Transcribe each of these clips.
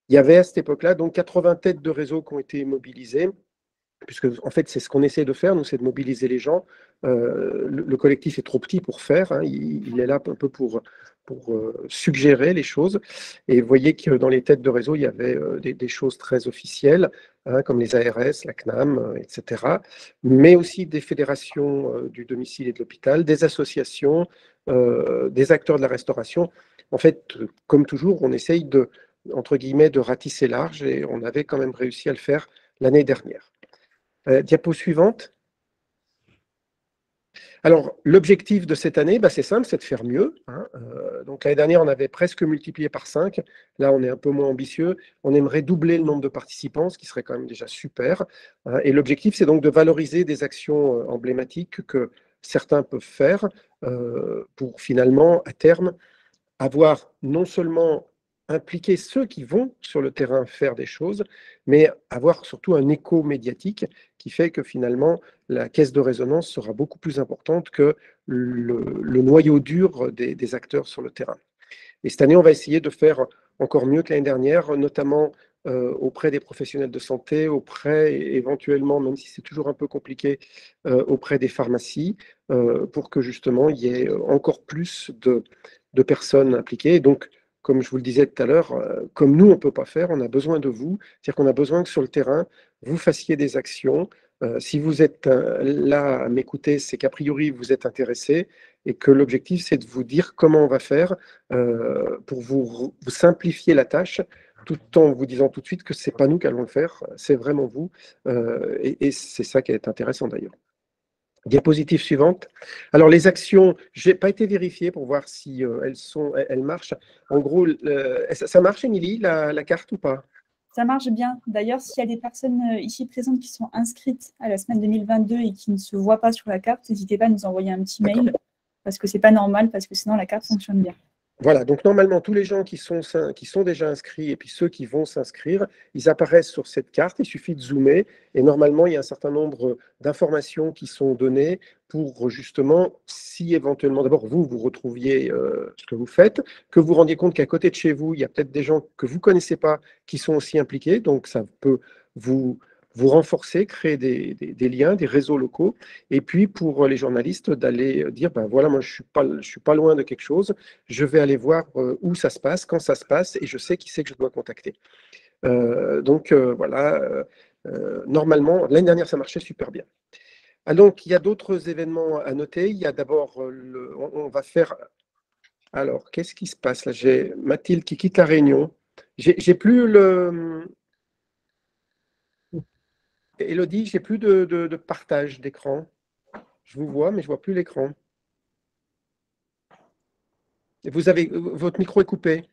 Il y avait à cette époque-là donc 80 têtes de réseau qui ont été mobilisées, puisque en fait c'est ce qu'on essaie de faire, nous, c'est de mobiliser les gens. Le collectif est trop petit pour faire, hein, il est là un peu pour suggérer les choses. Et vous voyez que dans les têtes de réseau, il y avait des choses très officielles, hein, comme les ARS, la CNAM, etc., mais aussi des fédérations du domicile et de l'hôpital, des associations, des acteurs de la restauration. En fait, comme toujours, on essaye de, entre guillemets, de ratisser large, et on avait quand même réussi à le faire l'année dernière. Diapo suivante. Alors, l'objectif de cette année, bah, c'est simple, c'est de faire mieux, hein. Donc, l'année dernière, on avait presque multiplié par 5. Là, on est un peu moins ambitieux. On aimerait doubler le nombre de participants, ce qui serait quand même déjà super, hein. Et l'objectif, c'est donc de valoriser des actions emblématiques que certains peuvent faire pour finalement, à terme, avoir non seulement impliqué ceux qui vont sur le terrain faire des choses, mais avoir surtout un écho médiatique qui fait que finalement la caisse de résonance sera beaucoup plus importante que le noyau dur des acteurs sur le terrain. Et cette année, on va essayer de faire encore mieux que l'année dernière, notamment auprès des professionnels de santé, auprès éventuellement, même si c'est toujours un peu compliqué, auprès des pharmacies, pour que justement il y ait encore plus de personnes impliquées. Et donc, comme je vous le disais tout à l'heure, comme nous, on ne peut pas faire, on a besoin de vous. C'est-à-dire qu'on a besoin que sur le terrain, vous fassiez des actions. Si vous êtes là à m'écouter, c'est qu'a priori, vous êtes intéressé et que l'objectif, c'est de vous dire comment on va faire pour vous simplifier la tâche, tout en vous disant tout de suite que ce n'est pas nous qui allons le faire, c'est vraiment vous. Et c'est ça qui est intéressant d'ailleurs. Diapositive suivante. Alors les actions, je n'ai pas été vérifié pour voir si elles marchent. En gros, ça marche, Émilie, la carte ou pas? Ça marche bien. D'ailleurs, s'il y a des personnes ici présentes qui sont inscrites à la semaine 2022 et qui ne se voient pas sur la carte, n'hésitez pas à nous envoyer un petit mail, parce que ce n'est pas normal, parce que sinon la carte fonctionne bien. Voilà, donc normalement, tous les gens qui sont déjà inscrits et puis ceux qui vont s'inscrire, ils apparaissent sur cette carte, il suffit de zoomer et normalement, il y a un certain nombre d'informations qui sont données pour justement, si éventuellement, d'abord, vous retrouviez ce que vous faites, que vous rendiez compte qu'à côté de chez vous, il y a peut-être des gens que vous ne connaissez pas qui sont aussi impliqués, donc ça peut vous renforcer, créer des liens, des réseaux locaux, et puis pour les journalistes d'aller dire, ben voilà, moi je suis pas loin de quelque chose, je vais aller voir où ça se passe, quand ça se passe, et je sais qui c'est que je dois contacter. Donc voilà, normalement, l'année dernière, ça marchait super bien. Ah, donc, il y a d'autres événements à noter. Il y a d'abord, on va faire... Alors, qu'est-ce qui se passe là? J'ai Mathilde qui quitte la réunion. J'ai plus le... Élodie, j'ai plus de partage d'écran. Je vous vois, mais je vois plus l'écran. Vous avez... Votre micro est coupé.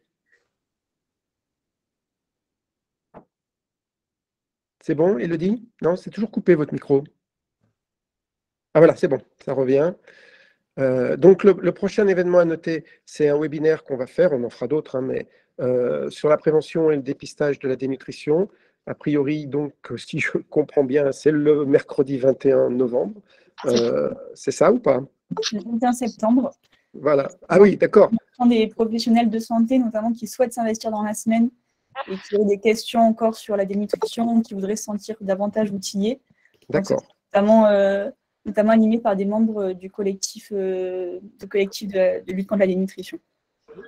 C'est bon, Élodie? Non, c'est toujours coupé, votre micro. Ah voilà, c'est bon, ça revient. Donc le prochain événement à noter, c'est un webinaire qu'on va faire, on en fera d'autres, hein, mais sur la prévention et le dépistage de la dénutrition. A priori, donc, si je comprends bien, c'est le mercredi 21 novembre. C'est ça ou pas? Le 21 septembre. Voilà. Ah oui, d'accord. Des professionnels de santé, notamment, qui souhaitent s'investir dans la semaine et qui ont des questions encore sur la dénutrition, qui voudraient se sentir davantage outillés. D'accord. Notamment animé par des membres du collectif, de lutte contre la dénutrition.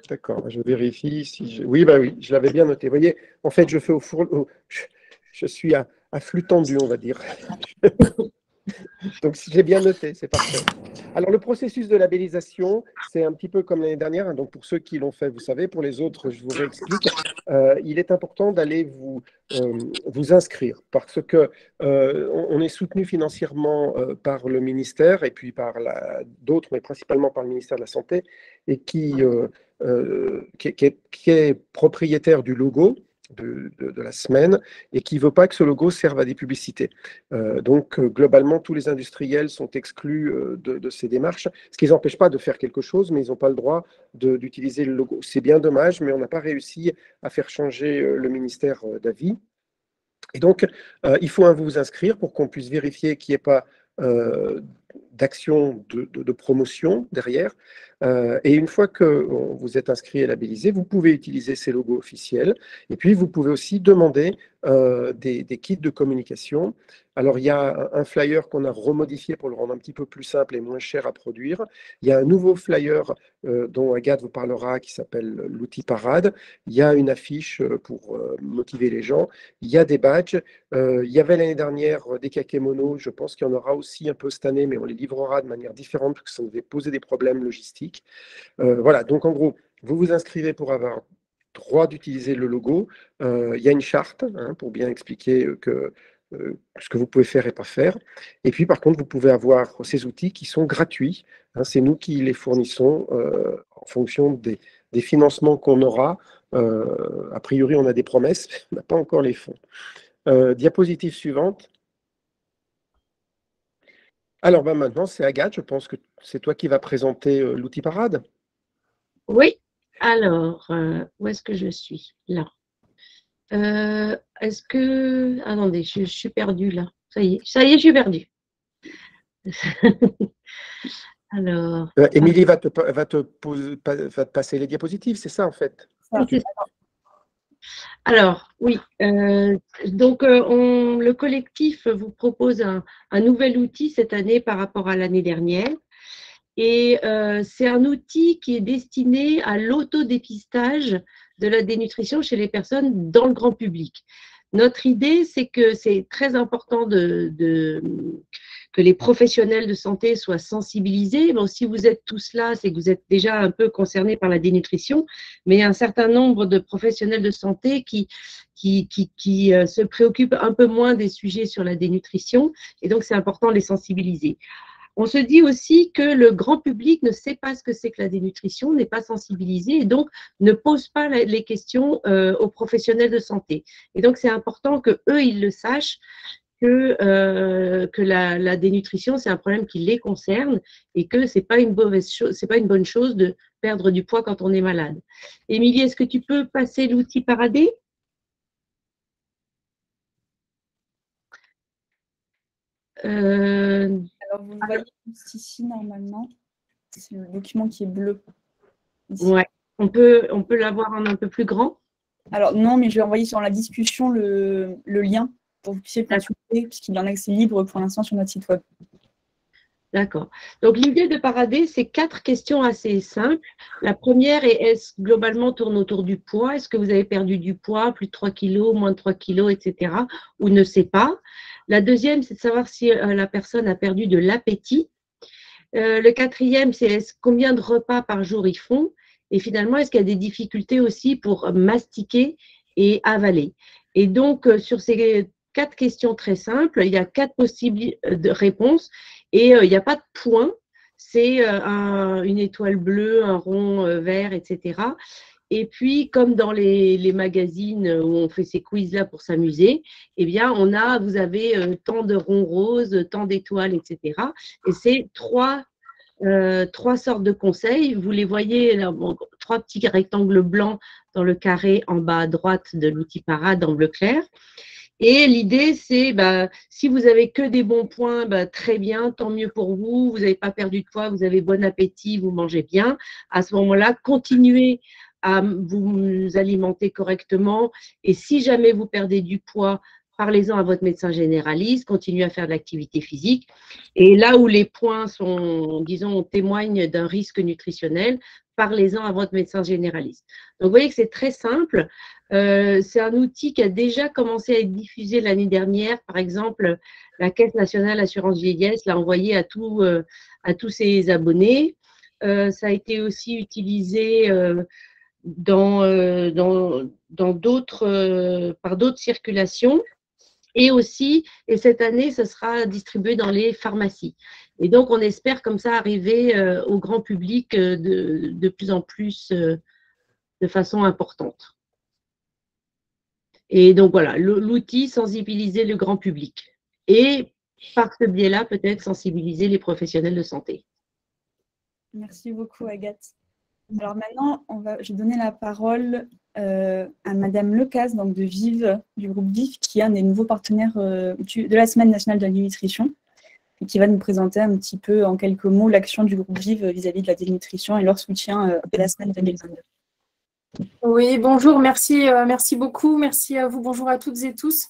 D'accord, je vérifie si oui, bah oui, je l'avais bien noté. Vous voyez, en fait, je fais au four, je suis à flux tendu, on va dire. Donc, si j'ai bien noté, c'est parfait. Alors, le processus de labellisation, c'est un petit peu comme l'année dernière, hein. Donc, pour ceux qui l'ont fait, vous savez, pour les autres, je vous réexplique. Il est important d'aller vous inscrire parce que on est soutenu financièrement par le ministère et puis par d'autres, mais principalement par le ministère de la Santé, et qui est propriétaire du logo de la semaine et qui ne veut pas que ce logo serve à des publicités. Donc, globalement, tous les industriels sont exclus de ces démarches, ce qui ne les empêche pas de faire quelque chose, mais ils n'ont pas le droit d'utiliser le logo. C'est bien dommage, mais on n'a pas réussi à faire changer le ministère d'avis. Et donc, il faut vous inscrire pour qu'on puisse vérifier qu'il n'y ait pas d'action de promotion derrière. Et une fois que vous êtes inscrit et labellisé, vous pouvez utiliser ces logos officiels. Et puis, vous pouvez aussi demander des kits de communication. Alors, il y a un flyer qu'on a remodifié pour le rendre un petit peu plus simple et moins cher à produire. Il y a un nouveau flyer dont Agathe vous parlera qui s'appelle l'outil Parade. Il y a une affiche pour motiver les gens. Il y a des badges. Il y avait l'année dernière des kakémonos. Je pense qu'il y en aura aussi un peu cette année, mais on les livrera de manière différente parce que ça devait poser des problèmes logistiques. Voilà, donc en gros, vous vous inscrivez pour avoir droit d'utiliser le logo. Il y a une charte hein, pour bien expliquer ce que vous pouvez faire et pas faire. Et puis, par contre, vous pouvez avoir ces outils qui sont gratuits. Hein, c'est nous qui les fournissons en fonction des financements qu'on aura. A priori, on a des promesses, mais on n'a pas encore les fonds. Diapositive suivante. Alors maintenant, c'est Agathe. Je pense que c'est toi qui vas présenter l'outil Parade. Oui, alors, où est-ce que je suis? Là. Est-ce que... Attendez, je suis perdue là. Ça y est, je suis perdue. Alors... Émilie va te passer les diapositives, c'est ça en fait? C'est ça. Alors, oui, donc le collectif vous propose un nouvel outil cette année par rapport à l'année dernière. Et c'est un outil qui est destiné à l'autodépistage de la dénutrition chez les personnes dans le grand public. Notre idée, c'est que c'est très important que les professionnels de santé soient sensibilisés. Bon, si vous êtes tous là, c'est que vous êtes déjà un peu concernés par la dénutrition, mais il y a un certain nombre de professionnels de santé qui se préoccupent un peu moins des sujets sur la dénutrition, et donc c'est important de les sensibiliser. On se dit aussi que le grand public ne sait pas ce que c'est que la dénutrition, n'est pas sensibilisé et donc ne pose pas les questions aux professionnels de santé. Et donc, c'est important qu'eux, ils le sachent, que la dénutrition, c'est un problème qui les concerne et que ce n'est pas une mauvaise chose, c'est pas une bonne chose de perdre du poids quand on est malade. Émilie, est-ce que tu peux passer l'outil Paradé ? Alors, vous le voyez juste ici, normalement. C'est le document qui est bleu. Ici. Ouais. On peut l'avoir en un peu plus grand? Alors, non, mais je vais envoyer sur la discussion le lien pour que vous puissiez le consulter, puisqu'il est en accès libre pour l'instant sur notre site web. D'accord. Donc, l'idée de Paradé, c'est 4 questions assez simples. La première est, globalement, tourne autour du poids. Est-ce que vous avez perdu du poids, plus de 3 kilos, moins de 3 kilos, etc. ou ne sait pas. La deuxième, c'est de savoir si la personne a perdu de l'appétit. Le quatrième, c'est combien de repas par jour ils font. Et finalement, est-ce qu'il y a des difficultés aussi pour mastiquer et avaler. Et donc, sur ces 4 questions très simples, il y a 4 possibles de réponses. Et il n'y a pas de point, c'est une étoile bleue, un rond vert, etc. Et puis, comme dans les magazines où on fait ces quiz-là pour s'amuser, eh bien, vous avez tant de ronds roses, tant d'étoiles, etc. Et c'est 3 sortes de conseils. Vous les voyez, là, 3 petits rectangles blancs dans le carré en bas à droite de l'outil Parade en bleu clair. Et l'idée, c'est, si vous avez que des bons points, très bien, tant mieux pour vous. Vous n'avez pas perdu de poids, vous avez bon appétit, vous mangez bien. À ce moment-là, continuez à vous alimenter correctement. Et si jamais vous perdez du poids, parlez-en à votre médecin généraliste, continuez à faire de l'activité physique. Et là où les points sont, disons, témoignent d'un risque nutritionnel, parlez-en à votre médecin généraliste. Donc, vous voyez que c'est très simple. C'est un outil qui a déjà commencé à être diffusé l'année dernière. Par exemple, la Caisse nationale assurance vieillesse l'a envoyé à tous ses abonnés. Ça a été aussi utilisé par d'autres circulations. Et aussi, et cette année, ça sera distribué dans les pharmacies. Et donc, on espère comme ça arriver au grand public de plus en plus de façon importante. Et donc, voilà, l'outil, sensibiliser le grand public. Et par ce biais-là, peut-être sensibiliser les professionnels de santé. Merci beaucoup, Agathe. Alors maintenant, je vais donner la parole à Madame Lecaz, donc de Vive, du groupe Vive, qui est un des nouveaux partenaires de la Semaine nationale de la nutrition. et qui va nous présenter un petit peu en quelques mots l'action du groupe Vive vis-à-vis de la dénutrition et leur soutien dès la semaine 2022. Oui, bonjour, merci beaucoup, merci à vous, bonjour à toutes et tous.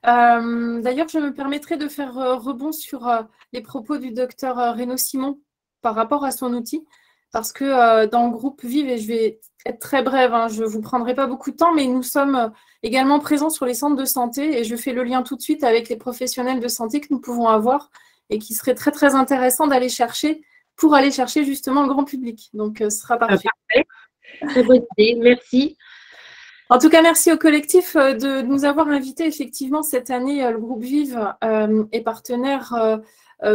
D'ailleurs, je me permettrai de faire rebond sur les propos du docteur Renaud Simon par rapport à son outil, parce que dans le groupe Vive, et je vais être très brève, hein, je ne vous prendrai pas beaucoup de temps, mais nous sommes également présents sur les centres de santé, et je fais le lien tout de suite avec les professionnels de santé que nous pouvons avoir, et qui serait très, très intéressant d'aller chercher, pour aller chercher justement le grand public. Donc, ce sera parfait. Très bonne idée, merci. En tout cas, merci au collectif de nous avoir invités. Effectivement, cette année, le groupe Vive est partenaire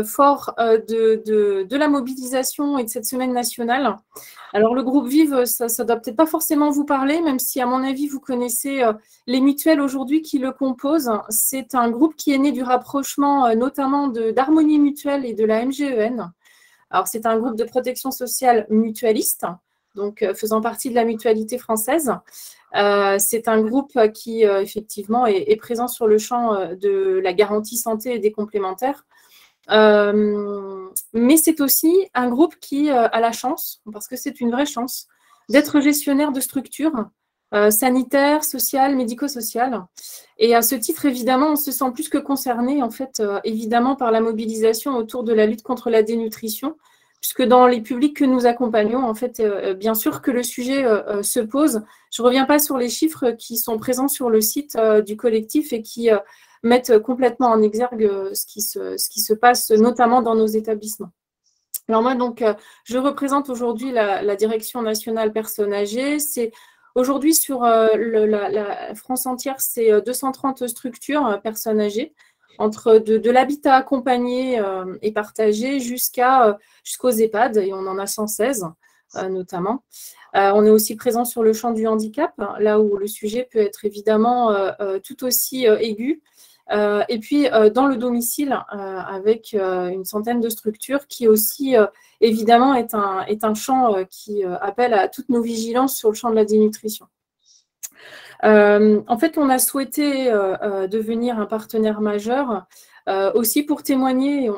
fort de la mobilisation et de cette semaine nationale. Alors, le groupe Vive, ça ne doit peut-être pas forcément vous parler, même si, à mon avis, vous connaissez les mutuelles aujourd'hui qui le composent. C'est un groupe qui est né du rapprochement notamment d'Harmonie Mutuelle et de la MGEN. Alors, c'est un groupe de protection sociale mutualiste, donc faisant partie de la mutualité française. C'est un groupe qui, effectivement, est présent sur le champ de la garantie santé et des complémentaires. Mais c'est aussi un groupe qui a la chance, parce que c'est une vraie chance, d'être gestionnaire de structures sanitaires, sociales, médico-sociales. Et à ce titre, évidemment, on se sent plus que concerné, en fait, évidemment, par la mobilisation autour de la lutte contre la dénutrition, puisque dans les publics que nous accompagnons, en fait, bien sûr que le sujet se pose. Je ne reviens pas sur les chiffres qui sont présents sur le site du collectif et qui mettent complètement en exergue ce qui se passe, notamment dans nos établissements. Alors moi, donc, je représente aujourd'hui la Direction nationale personnes âgées. Aujourd'hui, sur la France entière, c'est 230 structures personnes âgées, entre de l'habitat accompagné et partagé jusqu'aux EHPAD, et on en a 116 notamment. On est aussi présent sur le champ du handicap, là où le sujet peut être évidemment tout aussi aigu. Et puis dans le domicile, avec une centaine de structures qui aussi, évidemment, est un champ qui appelle à toutes nos vigilances sur le champ de la dénutrition. En fait, on a souhaité devenir un partenaire majeur aussi pour témoigner,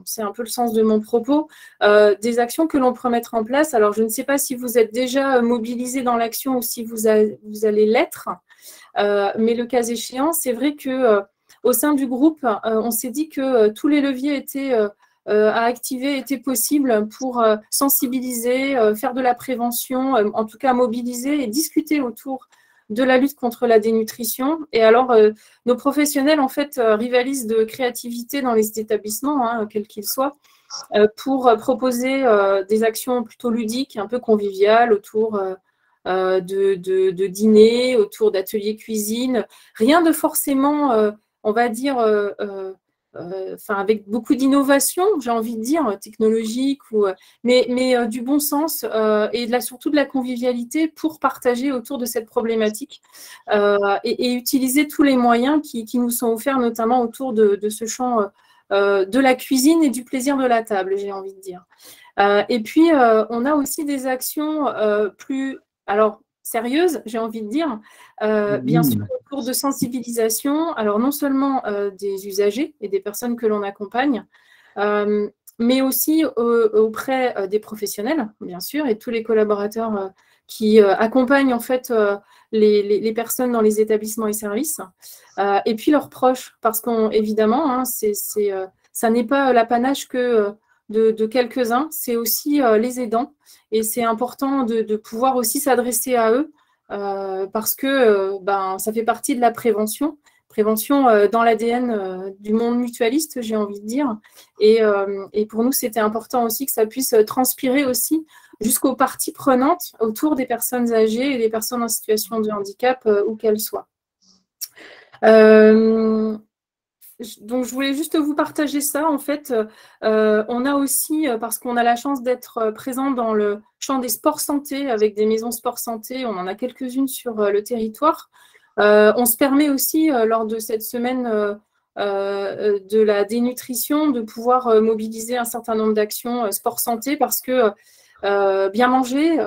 c'est un peu le sens de mon propos, des actions que l'on peut mettre en place. Alors, je ne sais pas si vous êtes déjà mobilisés dans l'action ou si vous allez l'être, mais le cas échéant, c'est vrai que au sein du groupe, on s'est dit que tous les leviers à activer étaient possibles pour sensibiliser, faire de la prévention, en tout cas mobiliser et discuter autour de la lutte contre la dénutrition. Et alors, nos professionnels, en fait, rivalisent de créativité dans les établissements, hein, quels qu'ils soient, pour proposer des actions plutôt ludiques, un peu conviviales, autour de dîners, autour d'ateliers cuisine. Rien de forcément, on va dire, avec beaucoup d'innovation, j'ai envie de dire, technologique, mais du bon sens et surtout de la convivialité pour partager autour de cette problématique et utiliser tous les moyens qui nous sont offerts, notamment autour de ce champ de la cuisine et du plaisir de la table, j'ai envie de dire. Et puis, on a aussi des actions plus sérieuses, j'ai envie de dire, bien sûr, autour de sensibilisation, alors non seulement des usagers et des personnes que l'on accompagne, mais aussi auprès des professionnels, bien sûr, et tous les collaborateurs qui accompagnent en fait les personnes dans les établissements et services, et puis leurs proches, parce qu'évidemment, hein, ça n'est pas l'apanage que de quelques-uns, c'est aussi les aidants, et c'est important de pouvoir aussi s'adresser à eux, parce que ça fait partie de la prévention dans l'ADN du monde mutualiste, j'ai envie de dire. Et pour nous, c'était important aussi que ça puisse transpirer aussi jusqu'aux parties prenantes autour des personnes âgées et des personnes en situation de handicap, où qu'elles soient. Donc, je voulais juste vous partager ça. En fait, on a aussi, parce qu'on a la chance d'être présent dans le champ des sports santé, avec des maisons sport santé, on en a quelques-unes sur le territoire. On se permet aussi, lors de cette semaine de la dénutrition, de pouvoir mobiliser un certain nombre d'actions sport santé, parce que bien manger,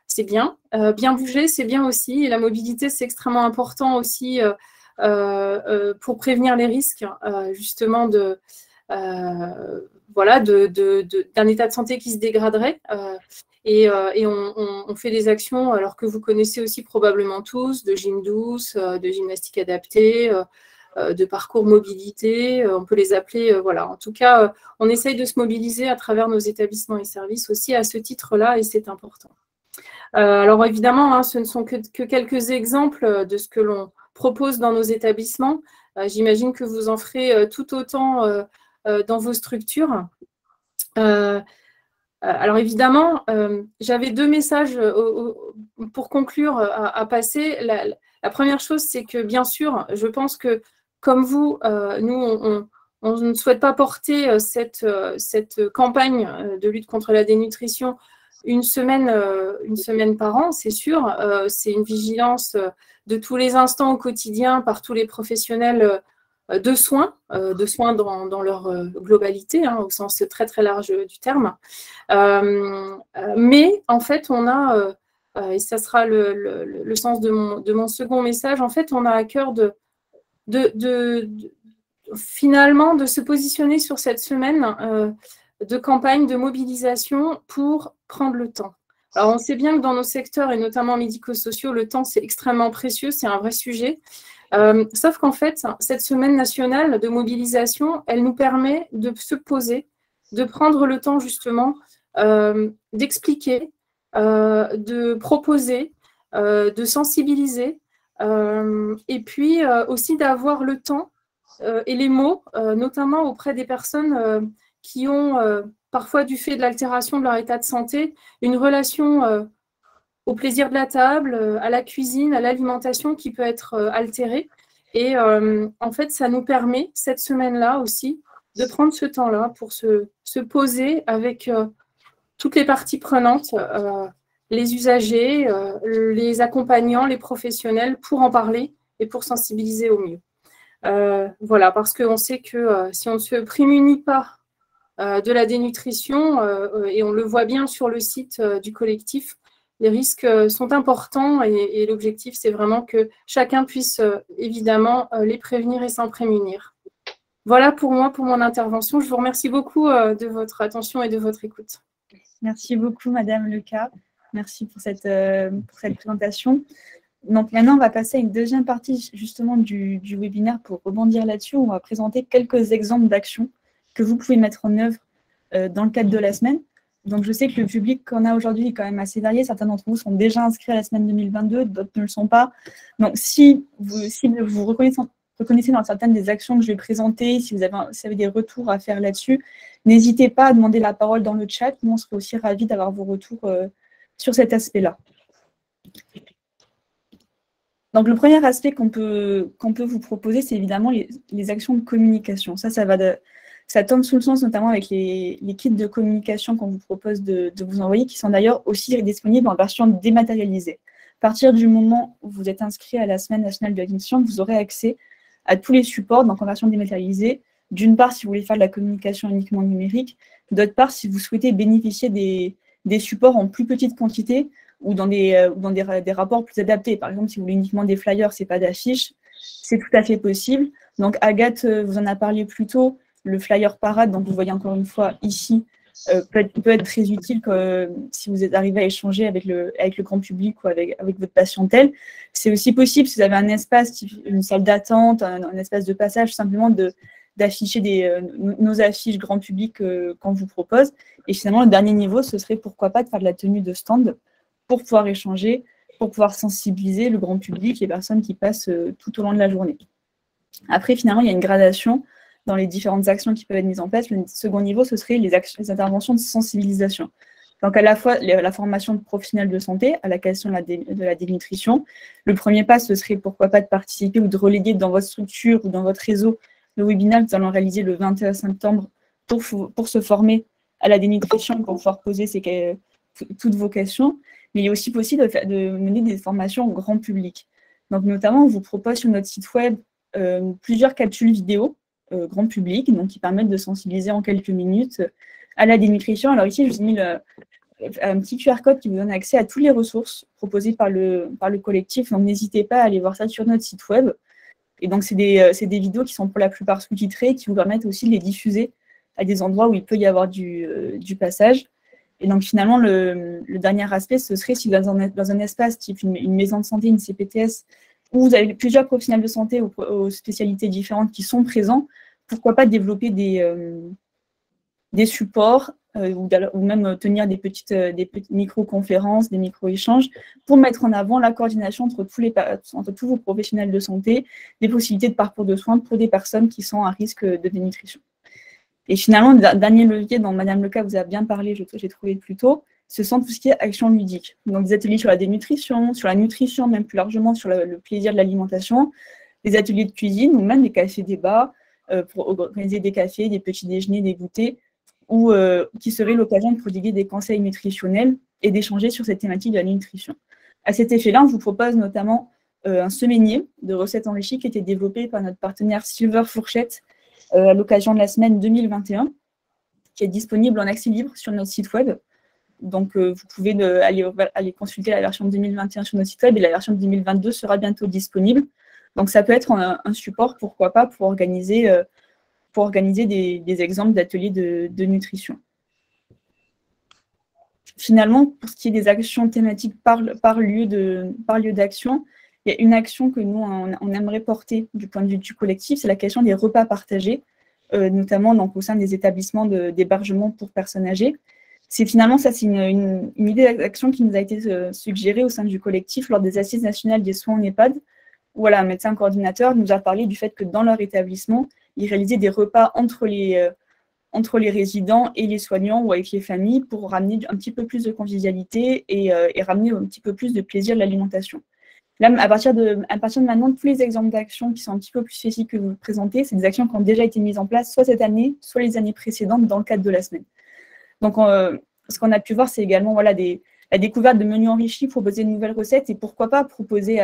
c'est bien. Bien bouger, c'est bien aussi. Et la mobilité, c'est extrêmement important aussi pour prévenir les risques, justement, voilà, d'un état de santé qui se dégraderait. Et on fait des actions, alors que vous connaissez aussi probablement tous, de gym douce, de gymnastique adaptée, de parcours mobilité, on peut les appeler, voilà. En tout cas, on essaye de se mobiliser à travers nos établissements et services aussi à ce titre-là, et c'est important. Alors évidemment, hein, ce ne sont que quelques exemples de ce que l'on propose dans nos établissements. J'imagine que vous en ferez tout autant dans vos structures. Alors évidemment, j'avais 2 messages pour conclure à passer. La première chose, c'est que bien sûr, je pense que comme vous, nous, on ne souhaite pas porter cette campagne de lutte contre la dénutrition une semaine par an, c'est sûr. C'est une vigilance de tous les instants au quotidien par tous les professionnels de soins dans leur globalité, hein, au sens très très large du terme. Mais en fait, on a, et ça sera le sens de mon second message, en fait, on a à cœur finalement de se positionner sur cette semaine de campagne de mobilisation pour prendre le temps. Alors, on sait bien que dans nos secteurs, et notamment médico-sociaux, le temps, c'est extrêmement précieux, c'est un vrai sujet. Sauf qu'en fait, cette semaine nationale de mobilisation, elle nous permet de se poser, de prendre le temps justement d'expliquer, de proposer, de sensibiliser, et puis aussi d'avoir le temps et les mots, notamment auprès des personnes qui ont parfois, du fait de l'altération de leur état de santé, une relation au plaisir de la table, à la cuisine, à l'alimentation qui peut être altérée. Et en fait, ça nous permet, cette semaine-là aussi, de prendre ce temps-là pour se poser avec toutes les parties prenantes, les usagers, les accompagnants, les professionnels, pour en parler et pour sensibiliser au mieux. Voilà, parce qu'on sait que si on ne se prémunit pas de la dénutrition, et on le voit bien sur le site du collectif, les risques sont importants et l'objectif, c'est vraiment que chacun puisse évidemment les prévenir et s'en prémunir. Voilà pour moi, pour mon intervention. Je vous remercie beaucoup de votre attention et de votre écoute. Merci beaucoup, Madame Leca. Merci pour cette présentation. Donc maintenant, on va passer à une deuxième partie justement du webinaire pour rebondir là-dessus. On va présenter quelques exemples d'actions que vous pouvez mettre en œuvre dans le cadre de la semaine. Donc, je sais que le public qu'on a aujourd'hui est quand même assez varié. Certains d'entre vous sont déjà inscrits à la semaine 2022, d'autres ne le sont pas. Donc, si vous reconnaissez dans certaines des actions que je vais présenter, si vous avez des retours à faire là-dessus, n'hésitez pas à demander la parole dans le chat. Nous, on serait aussi ravis d'avoir vos retours sur cet aspect-là. Donc, le premier aspect qu'on peut vous proposer, c'est évidemment les actions de communication. Ça tombe sous le sens, notamment avec les kits de communication qu'on vous propose de vous envoyer, qui sont d'ailleurs aussi disponibles en version dématérialisée. À partir du moment où vous êtes inscrit à la Semaine nationale de la dénutrition, vous aurez accès à tous les supports, donc en version dématérialisée. D'une part, si vous voulez faire de la communication uniquement numérique, d'autre part, si vous souhaitez bénéficier des supports en plus petite quantité ou dans des rapports plus adaptés. Par exemple, si vous voulez uniquement des flyers, ce n'est pas d'affiches, c'est tout à fait possible. Donc, Agathe vous en a parlé plus tôt. Le flyer parade, donc vous voyez encore une fois ici, peut être très utile si vous êtes arrivé à échanger avec le grand public ou avec votre patientèle. C'est aussi possible, si vous avez un espace, une salle d'attente, un espace de passage, simplement d'afficher nos affiches grand public qu'on vous propose. Et finalement, le dernier niveau, ce serait pourquoi pas de faire de la tenue de stand pour pouvoir échanger, pour pouvoir sensibiliser le grand public, les personnes qui passent tout au long de la journée. Après, finalement, il y a une gradation dans les différentes actions qui peuvent être mises en place. Le second niveau, ce serait les interventions de sensibilisation. Donc, à la fois la formation de professionnels de santé à la question de la dénutrition. Le premier pas, ce serait pourquoi pas de participer ou de relayer dans votre structure ou dans votre réseau le webinaire que nous allons réaliser le 21 septembre pour se former à la dénutrition, pour pouvoir poser toutes vos questions. Mais il est aussi possible de mener des formations au grand public. Donc, notamment, on vous propose sur notre site web plusieurs capsules vidéo grand public, donc qui permettent de sensibiliser en quelques minutes à la dénutrition. Alors ici, je vous ai mis un petit QR code qui vous donne accès à toutes les ressources proposées par le collectif, donc n'hésitez pas à aller voir ça sur notre site web. Et donc, c'est des vidéos qui sont pour la plupart sous-titrées, qui vous permettent aussi de les diffuser à des endroits où il peut y avoir du passage. Et donc, finalement, le dernier aspect, ce serait si dans un espace type une maison de santé, une CPTS, où vous avez plusieurs professionnels de santé aux spécialités différentes qui sont présents, pourquoi pas développer des supports ou même tenir des petites micro-conférences, des micro-échanges pour mettre en avant la coordination entre tous vos professionnels de santé, des possibilités de parcours de soins pour des personnes qui sont à risque de dénutrition. Et finalement, le dernier levier dont Madame Leca vous a bien parlé, j'ai trouvé plus tôt, ce sont tout ce qui est action ludique. Donc des ateliers sur la dénutrition, sur la nutrition, même plus largement sur le plaisir de l'alimentation, des ateliers de cuisine ou même des cafés-débats pour organiser des cafés, des petits déjeuners, des goûters, ou qui serait l'occasion de prodiguer des conseils nutritionnels et d'échanger sur cette thématique de la nutrition. À cet effet-là, on vous propose notamment un semainier de recettes enrichies qui a été développé par notre partenaire Silver Fourchette à l'occasion de la semaine 2021, qui est disponible en accès libre sur notre site web. Donc, vous pouvez aller consulter la version 2021 sur notre site web et la version 2022 sera bientôt disponible. Donc, ça peut être un support, pourquoi pas, pour organiser des exemples d'ateliers de nutrition. Finalement, pour ce qui est des actions thématiques par lieu d'action, il y a une action que nous, on aimerait porter du point de vue du collectif, c'est la question des repas partagés, notamment donc, au sein des établissements d'hébergement pour personnes âgées. Finalement, ça, c'est une idée d'action qui nous a été suggérée au sein du collectif lors des Assises nationales des soins en EHPAD, où voilà, un médecin coordinateur nous a parlé du fait que dans leur établissement, ils réalisaient des repas entre les résidents et les soignants ou avec les familles pour ramener un petit peu plus de convivialité et ramener un petit peu plus de plaisir de l'alimentation. Là, à partir de maintenant, tous les exemples d'actions qui sont un petit peu plus spécifiques que vous présentez, c'est des actions qui ont déjà été mises en place, soit cette année, soit les années précédentes, dans le cadre de la semaine. Donc, ce qu'on a pu voir, c'est également voilà, la découverte de menus enrichis, proposer de nouvelles recettes et pourquoi pas proposer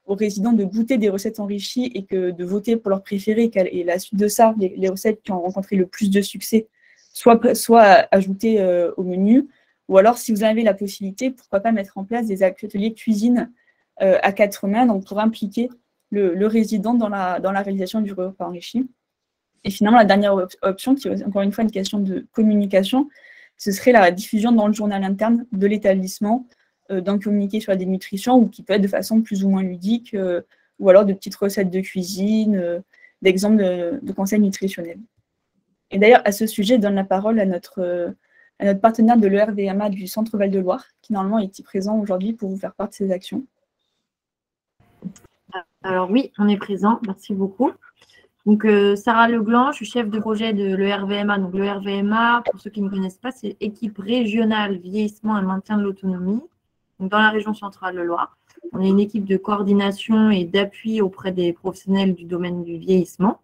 aux résidents de goûter des recettes enrichies et de voter pour leurs préférés. Et la suite de ça, les recettes qui ont rencontré le plus de succès, soit ajoutées au menu, ou alors, si vous avez la possibilité, pourquoi pas mettre en place des ateliers cuisine à 4 mains, donc pour impliquer le résident dans la réalisation du repas enrichi. Et finalement, la dernière option, qui est encore une fois une question de communication, ce serait la diffusion dans le journal interne de l'établissement d'un communiqué sur la dénutrition, ou qui peut être de façon plus ou moins ludique, ou alors de petites recettes de cuisine, d'exemples de conseils nutritionnels. Et d'ailleurs, à ce sujet, je donne la parole à notre partenaire de l'ERVMA du Centre Val-de-Loire, qui normalement est ici présent aujourd'hui pour vous faire part de ces actions. Alors oui, on est présent, merci beaucoup. Donc Sarah Legland, je suis chef de projet de l'ERVMA. Donc l'ERVMA, pour ceux qui ne connaissent pas, c'est équipe régionale vieillissement et maintien de l'autonomie, donc dans la région centrale de Loire. On est une équipe de coordination et d'appui auprès des professionnels du domaine du vieillissement.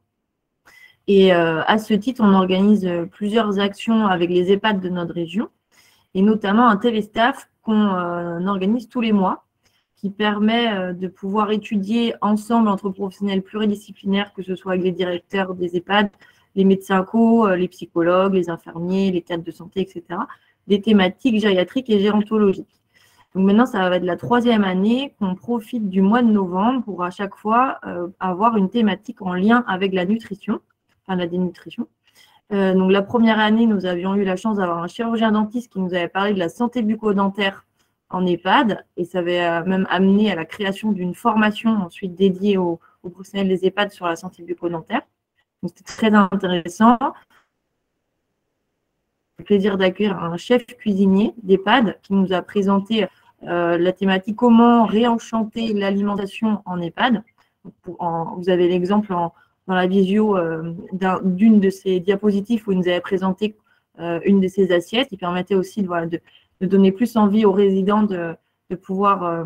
Et à ce titre, on organise plusieurs actions avec les EHPAD de notre région, et notamment un téléstaff qu'on organise tous les mois, qui permet de pouvoir étudier ensemble entre professionnels pluridisciplinaires, que ce soit avec les directeurs des EHPAD, les médecins co, les psychologues, les infirmiers, les cadres de santé, etc., des thématiques gériatriques et gérontologiques. Donc maintenant, ça va être la 3e année qu'on profite du mois de novembre pour à chaque fois avoir une thématique en lien avec la nutrition, enfin la dénutrition. Donc la première année, nous avions eu la chance d'avoir un chirurgien dentiste qui nous avait parlé de la santé bucco-dentaire en EHPAD, et ça avait même amené à la création d'une formation ensuite dédiée aux professionnels des EHPAD sur la santé bucco-dentaire. Donc c'était très intéressant. J'ai le plaisir d'accueillir un chef cuisinier d'EHPAD qui nous a présenté la thématique comment réenchanter l'alimentation en EHPAD. Vous avez l'exemple dans la visio d'une de ces diapositives où il nous avait présenté une de ces assiettes qui permettait aussi de donner plus envie aux résidents de pouvoir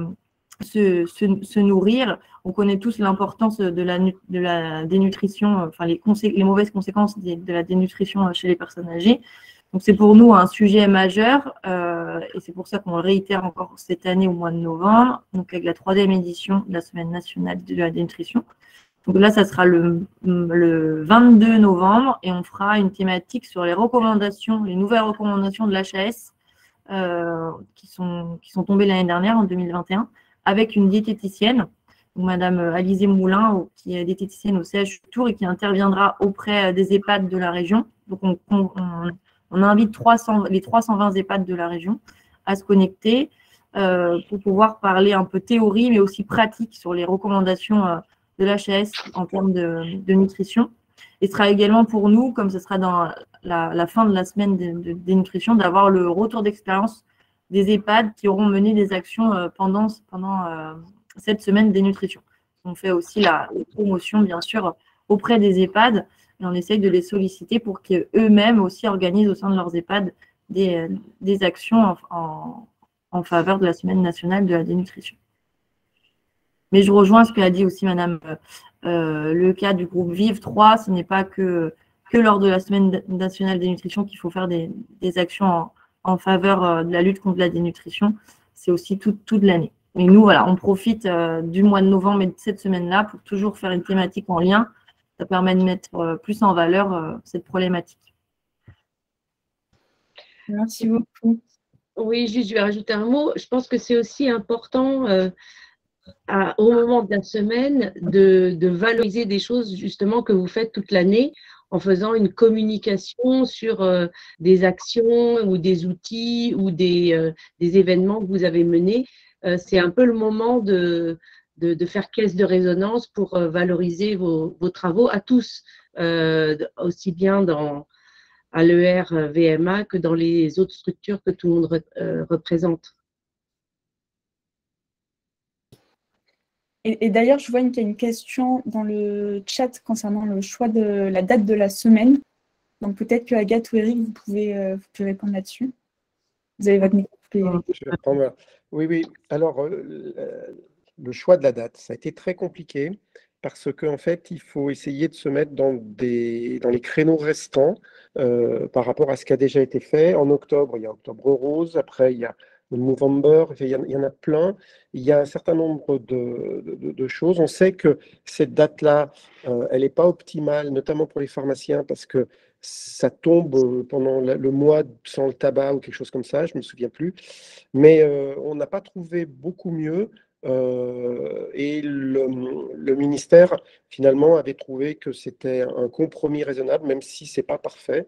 se nourrir. On connaît tous l'importance de la dénutrition, enfin les mauvaises conséquences de la dénutrition chez les personnes âgées. Donc c'est pour nous un sujet majeur et c'est pour ça qu'on le réitère encore cette année au mois de novembre, donc avec la 3e édition de la Semaine nationale de la dénutrition. Donc là, ça sera le 22 novembre et on fera une thématique sur les recommandations, les nouvelles recommandations de l'HAS qui sont tombées l'année dernière, en 2021, avec une diététicienne Madame Alizée Moulin, qui est diététicienne au CHU Tours et qui interviendra auprès des EHPAD de la région. Donc, on invite les 320 EHPAD de la région à se connecter pour pouvoir parler un peu théorie, mais aussi pratique sur les recommandations de l'HAS en termes de nutrition. Et ce sera également pour nous, comme ce sera dans la fin de la semaine des nutritions, d'avoir le retour d'expérience des EHPAD qui auront mené des actions pendant cette semaine des nutritions. On fait aussi la promotion, bien sûr, auprès des EHPAD et on essaye de les solliciter pour qu'eux-mêmes aussi organisent au sein de leurs EHPAD des actions en faveur de la semaine nationale de la dénutrition. Mais je rejoins ce qu'a dit aussi Madame le cas du groupe Vive 3, ce n'est pas que lors de la semaine nationale des nutritions qu'il faut faire des actions en faveur de la lutte contre la dénutrition, c'est aussi toute l'année. Et nous, voilà, on profite du mois de novembre et de cette semaine-là pour toujours faire une thématique en lien. Ça permet de mettre plus en valeur cette problématique. Merci beaucoup. Oui, juste, je vais rajouter un mot. Je pense que c'est aussi important au moment de la semaine de valoriser des choses justement que vous faites toute l'année en faisant une communication sur des actions ou des outils ou des événements que vous avez menés. C'est un peu le moment de faire caisse de résonance pour valoriser vos travaux à tous, aussi bien à l'ER-VMA que dans les autres structures que tout le monde représente. Et d'ailleurs, je vois qu'il y a une question dans le chat concernant le choix de la date de la semaine. Donc peut-être que Agathe ou Eric, vous pouvez répondre là-dessus. Vous avez votre micro. Je vais prendre... Oui. Alors, le choix de la date, ça a été très compliqué parce qu'en fait, il faut essayer de se mettre dans les créneaux restants par rapport à ce qui a déjà été fait. En octobre, il y a Octobre Rose. Après, il y a le Movember. Il y en a plein. Il y a un certain nombre de choses. On sait que cette date-là, elle n'est pas optimale, notamment pour les pharmaciens, parce que ça tombe pendant le mois sans le tabac ou quelque chose comme ça, je ne me souviens plus. Mais on n'a pas trouvé beaucoup mieux. Et le ministère, finalement, avait trouvé que c'était un compromis raisonnable, même si ce n'est pas parfait.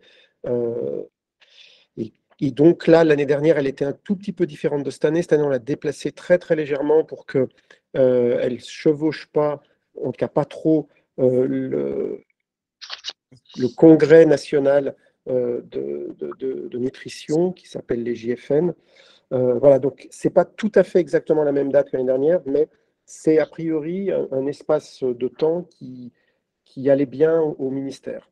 Et donc là, l'année dernière, elle était un tout petit peu différente de cette année. Cette année, on l'a déplacée très, très légèrement pour qu'elle ne chevauche pas, en tout cas pas trop, le congrès national de nutrition qui s'appelle les JFN. Voilà, donc ce n'est pas tout à fait exactement la même date que l'année dernière, mais c'est a priori un espace de temps qui allait bien au ministère.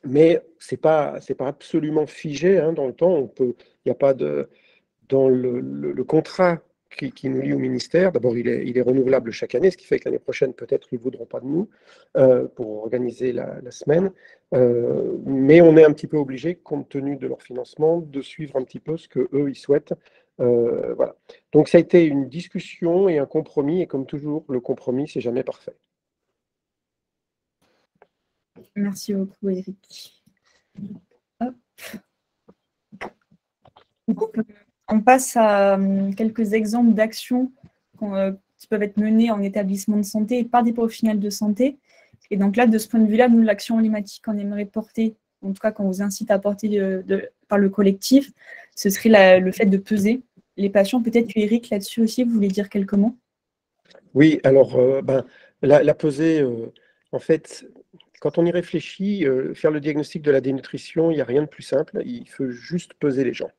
Mais ce n'est pas absolument figé dans le temps. Il n'y a pas dans le contrat qui nous lie au ministère. D'abord, il est renouvelable chaque année, ce qui fait que l'année prochaine, peut-être, ils ne voudront pas de nous pour organiser la semaine. Mais on est un petit peu obligé, compte tenu de leur financement, de suivre un petit peu ce qu'eux, ils souhaitent. Voilà. Donc, ça a été une discussion et un compromis. Et comme toujours, le compromis, c'est jamais parfait. Merci beaucoup, Eric. Hop. On passe à quelques exemples d'actions qui peuvent être menées en établissement de santé et par des professionnels de santé. Et donc là, de ce point de vue-là, nous, l'action emblématique qu'on aimerait porter, en tout cas qu'on vous incite à porter par le collectif, ce serait le fait de peser les patients. Peut-être que Eric, là-dessus aussi, vous voulez dire quelques mots? Oui, alors la pesée, en fait, quand on y réfléchit, faire le diagnostic de la dénutrition, il n'y a rien de plus simple, il faut juste peser les gens.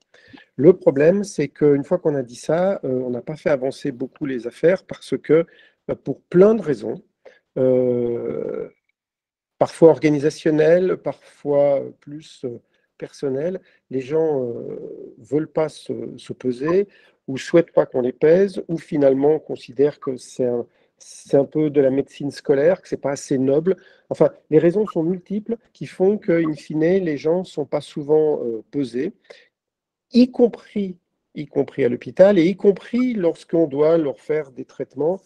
Le problème, c'est qu'une fois qu'on a dit ça, on n'a pas fait avancer beaucoup les affaires parce que, pour plein de raisons, parfois organisationnelles, parfois plus personnelles, les gens ne veulent pas se peser ou ne souhaitent pas qu'on les pèse ou finalement considèrent que c'est un peu de la médecine scolaire, que ce n'est pas assez noble. Enfin, les raisons sont multiples qui font qu'in fine, les gens ne sont pas souvent pesés, y compris à l'hôpital et y compris lorsqu'on doit leur faire des traitements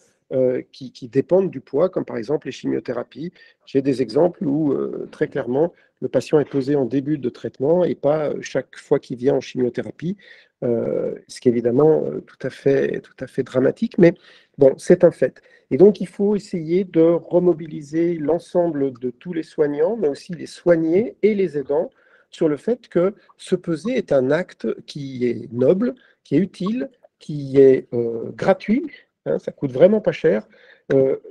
qui dépendent du poids, comme par exemple les chimiothérapies. J'ai des exemples où très clairement le patient est pesé en début de traitement et pas chaque fois qu'il vient en chimiothérapie, ce qui est évidemment tout à fait dramatique, mais bon, c'est un fait. Et donc il faut essayer de remobiliser l'ensemble de tous les soignants, mais aussi les soignés et les aidants, sur le fait que se peser est un acte qui est noble, qui est utile, qui est gratuit, hein, ça coûte vraiment pas cher,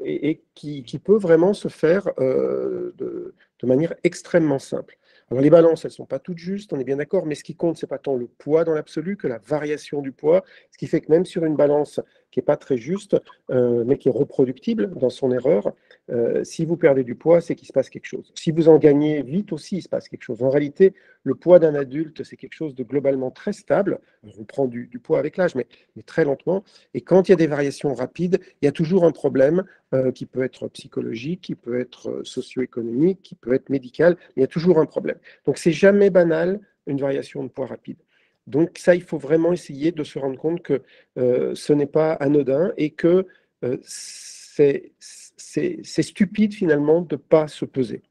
et qui peut vraiment se faire de manière extrêmement simple. Alors les balances, elles ne sont pas toutes justes, on est bien d'accord, mais ce qui compte, ce n'est pas tant le poids dans l'absolu que la variation du poids, ce qui fait que même sur une balance qui n'est pas très juste, mais qui est reproductible dans son erreur, si vous perdez du poids, c'est qu'il se passe quelque chose. Si vous en gagnez vite aussi, il se passe quelque chose. En réalité, le poids d'un adulte, c'est quelque chose de globalement très stable. On prend du poids avec l'âge, mais très lentement. Et quand il y a des variations rapides, il y a toujours un problème qui peut être psychologique, qui peut être socio-économique, qui peut être médical, mais il y a toujours un problème. Donc, c'est jamais banal, une variation de poids rapide. Donc, ça, il faut vraiment essayer de se rendre compte que ce n'est pas anodin et que c'est stupide, finalement, de ne pas se peser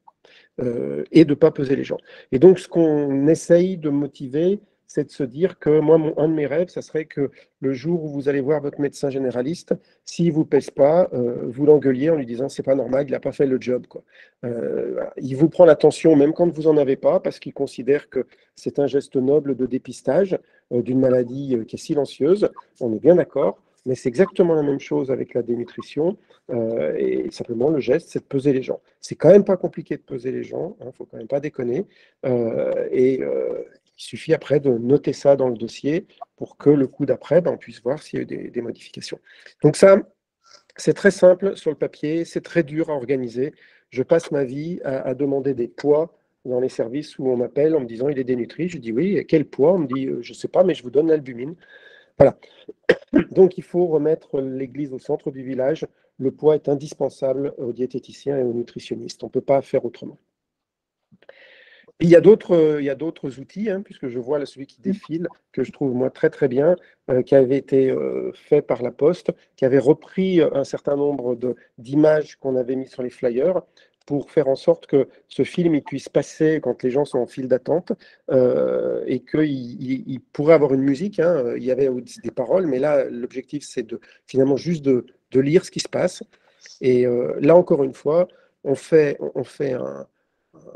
et de ne pas peser les gens. Et donc, ce qu'on essaye de motiver, c'est de se dire que moi, un de mes rêves, ça serait que le jour où vous allez voir votre médecin généraliste, s'il ne vous pèse pas, vous l'engueuliez en lui disant c'est pas normal, il n'a pas fait le job, quoi. Voilà. Il vous prend l'attention même quand vous n'en avez pas, parce qu'il considère que c'est un geste noble de dépistage d'une maladie qui est silencieuse. On est bien d'accord, mais c'est exactement la même chose avec la dénutrition. Et simplement, le geste, c'est de peser les gens. C'est quand même pas compliqué de peser les gens, hein, faut quand même pas déconner. Il suffit après de noter ça dans le dossier pour que le coup d'après, on puisse voir s'il y a eu des modifications. Donc ça, c'est très simple sur le papier, c'est très dur à organiser. Je passe ma vie à demander des poids dans les services où on m'appelle en me disant il est dénutri. Je dis oui, quel poids? On me dit je ne sais pas, mais je vous donne l'albumine. Voilà. Donc il faut remettre l'église au centre du village. Le poids est indispensable aux diététiciens et aux nutritionnistes. On ne peut pas faire autrement. Il y a d'autres outils, hein, puisque je vois là, celui qui défile, que je trouve moi très très bien, qui avait été fait par la Poste, qui avait repris un certain nombre d'images qu'on avait mis sur les flyers pour faire en sorte que ce film il puisse passer quand les gens sont en file d'attente et qu'il pourrait avoir une musique. Hein, il y avait des paroles, mais là, l'objectif, c'est finalement juste de lire ce qui se passe. Et là, encore une fois, on fait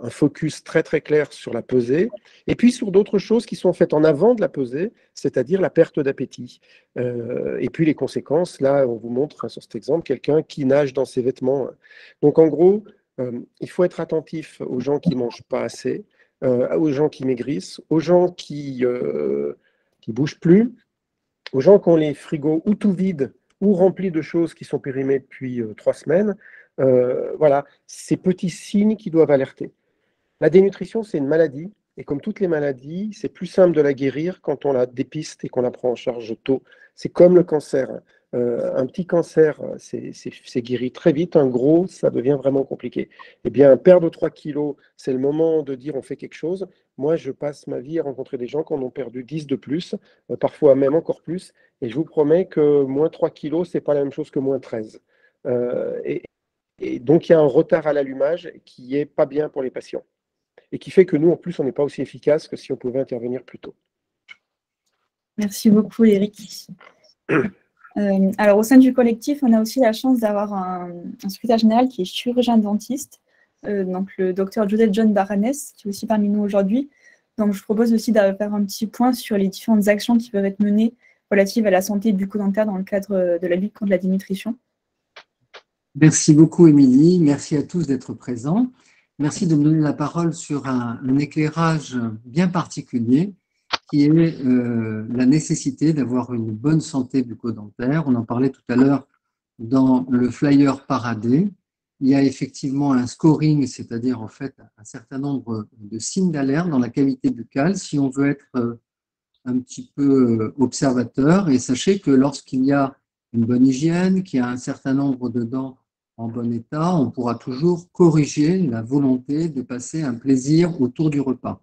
un focus très très clair sur la pesée, et puis sur d'autres choses qui sont faites en avant de la pesée, c'est-à-dire la perte d'appétit. Et puis les conséquences, là on vous montre sur cet exemple quelqu'un qui nage dans ses vêtements. Donc en gros, il faut être attentif aux gens qui ne mangent pas assez, aux gens qui maigrissent, aux gens qui bougent plus, aux gens qui ont les frigos ou tout vides ou remplis de choses qui sont périmées depuis 3 semaines. Voilà, ces petits signes qui doivent alerter. La dénutrition, c'est une maladie, et comme toutes les maladies, c'est plus simple de la guérir quand on la dépiste et qu'on la prend en charge tôt. C'est comme le cancer. Un petit cancer, c'est guéri très vite. Un gros, ça devient vraiment compliqué. Eh bien, perdre 3 kilos, c'est le moment de dire on fait quelque chose. Moi, je passe ma vie à rencontrer des gens qui en ont perdu 10 de plus, parfois même encore plus. Et je vous promets que moins 3 kilos, c'est pas la même chose que moins 13. Et donc, il y a un retard à l'allumage qui n'est pas bien pour les patients. Et qui fait que nous, en plus, on n'est pas aussi efficace que si on pouvait intervenir plus tôt. Merci beaucoup, Eric. Alors, au sein du collectif, on a aussi la chance d'avoir un secrétaire général qui est chirurgien dentiste, donc le docteur Joseph John Baranes, qui est aussi parmi nous aujourd'hui. Donc, je propose aussi de faire un petit point sur les différentes actions qui peuvent être menées relatives à la santé bucco-dentaire dans le cadre de la lutte contre la dénutrition. Merci beaucoup, Émilie. Merci à tous d'être présents. Merci de me donner la parole sur un éclairage bien particulier qui est la nécessité d'avoir une bonne santé bucco-dentaire. On en parlait tout à l'heure dans le flyer Paradé. Il y a effectivement un scoring, c'est-à-dire en fait un certain nombre de signes d'alerte dans la cavité buccale si on veut être un petit peu observateur. Et sachez que lorsqu'il y a une bonne hygiène, qu'il y a un certain nombre de dents en bon état, on pourra toujours corriger la volonté de passer un plaisir autour du repas.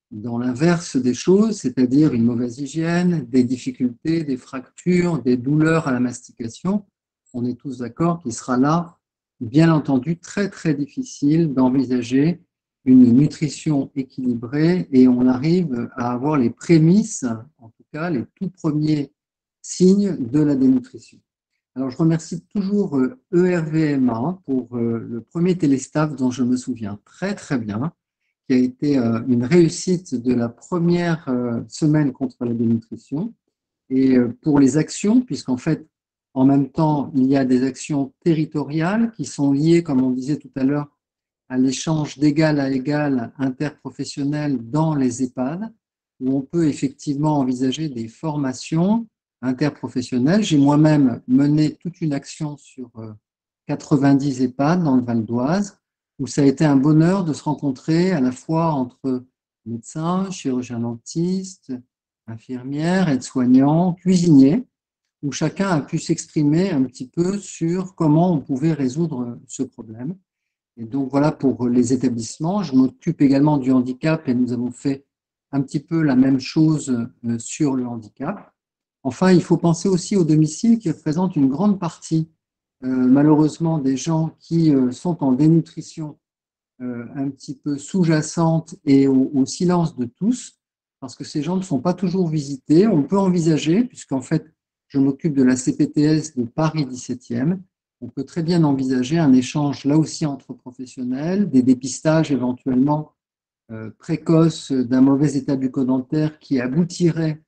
Dans l'inverse des choses, c'est-à-dire une mauvaise hygiène, des difficultés, des fractures, des douleurs à la mastication, on est tous d'accord qu'il sera là, bien entendu, très très difficile d'envisager une nutrition équilibrée et on arrive à avoir les prémices, en tout cas les tout premiers signes de la dénutrition. Alors je remercie toujours ERVMA pour le premier téléstaff dont je me souviens très très bien, qui a été une réussite de la première semaine contre la dénutrition. Et pour les actions, puisqu'en fait, en même temps, il y a des actions territoriales qui sont liées, comme on disait tout à l'heure, à l'échange d'égal à égal interprofessionnel dans les EHPAD, où on peut effectivement envisager des formations interprofessionnelles. J'ai moi-même mené toute une action sur 90 EHPAD dans le Val d'Oise, où ça a été un bonheur de se rencontrer à la fois entre médecins, chirurgiens dentistes, infirmières, aides-soignants, cuisiniers, où chacun a pu s'exprimer un petit peu sur comment on pouvait résoudre ce problème. Et donc voilà pour les établissements. Je m'occupe également du handicap et nous avons fait un petit peu la même chose sur le handicap. Enfin, il faut penser aussi au domicile qui représente une grande partie, malheureusement, des gens qui sont en dénutrition un petit peu sous-jacente et au silence de tous, parce que ces gens ne sont pas toujours visités. On peut envisager, puisqu'en fait, je m'occupe de la CPTS de Paris 17e, on peut très bien envisager un échange là aussi entre professionnels, des dépistages éventuellement précoces d'un mauvais état bucco-dentaire qui aboutirait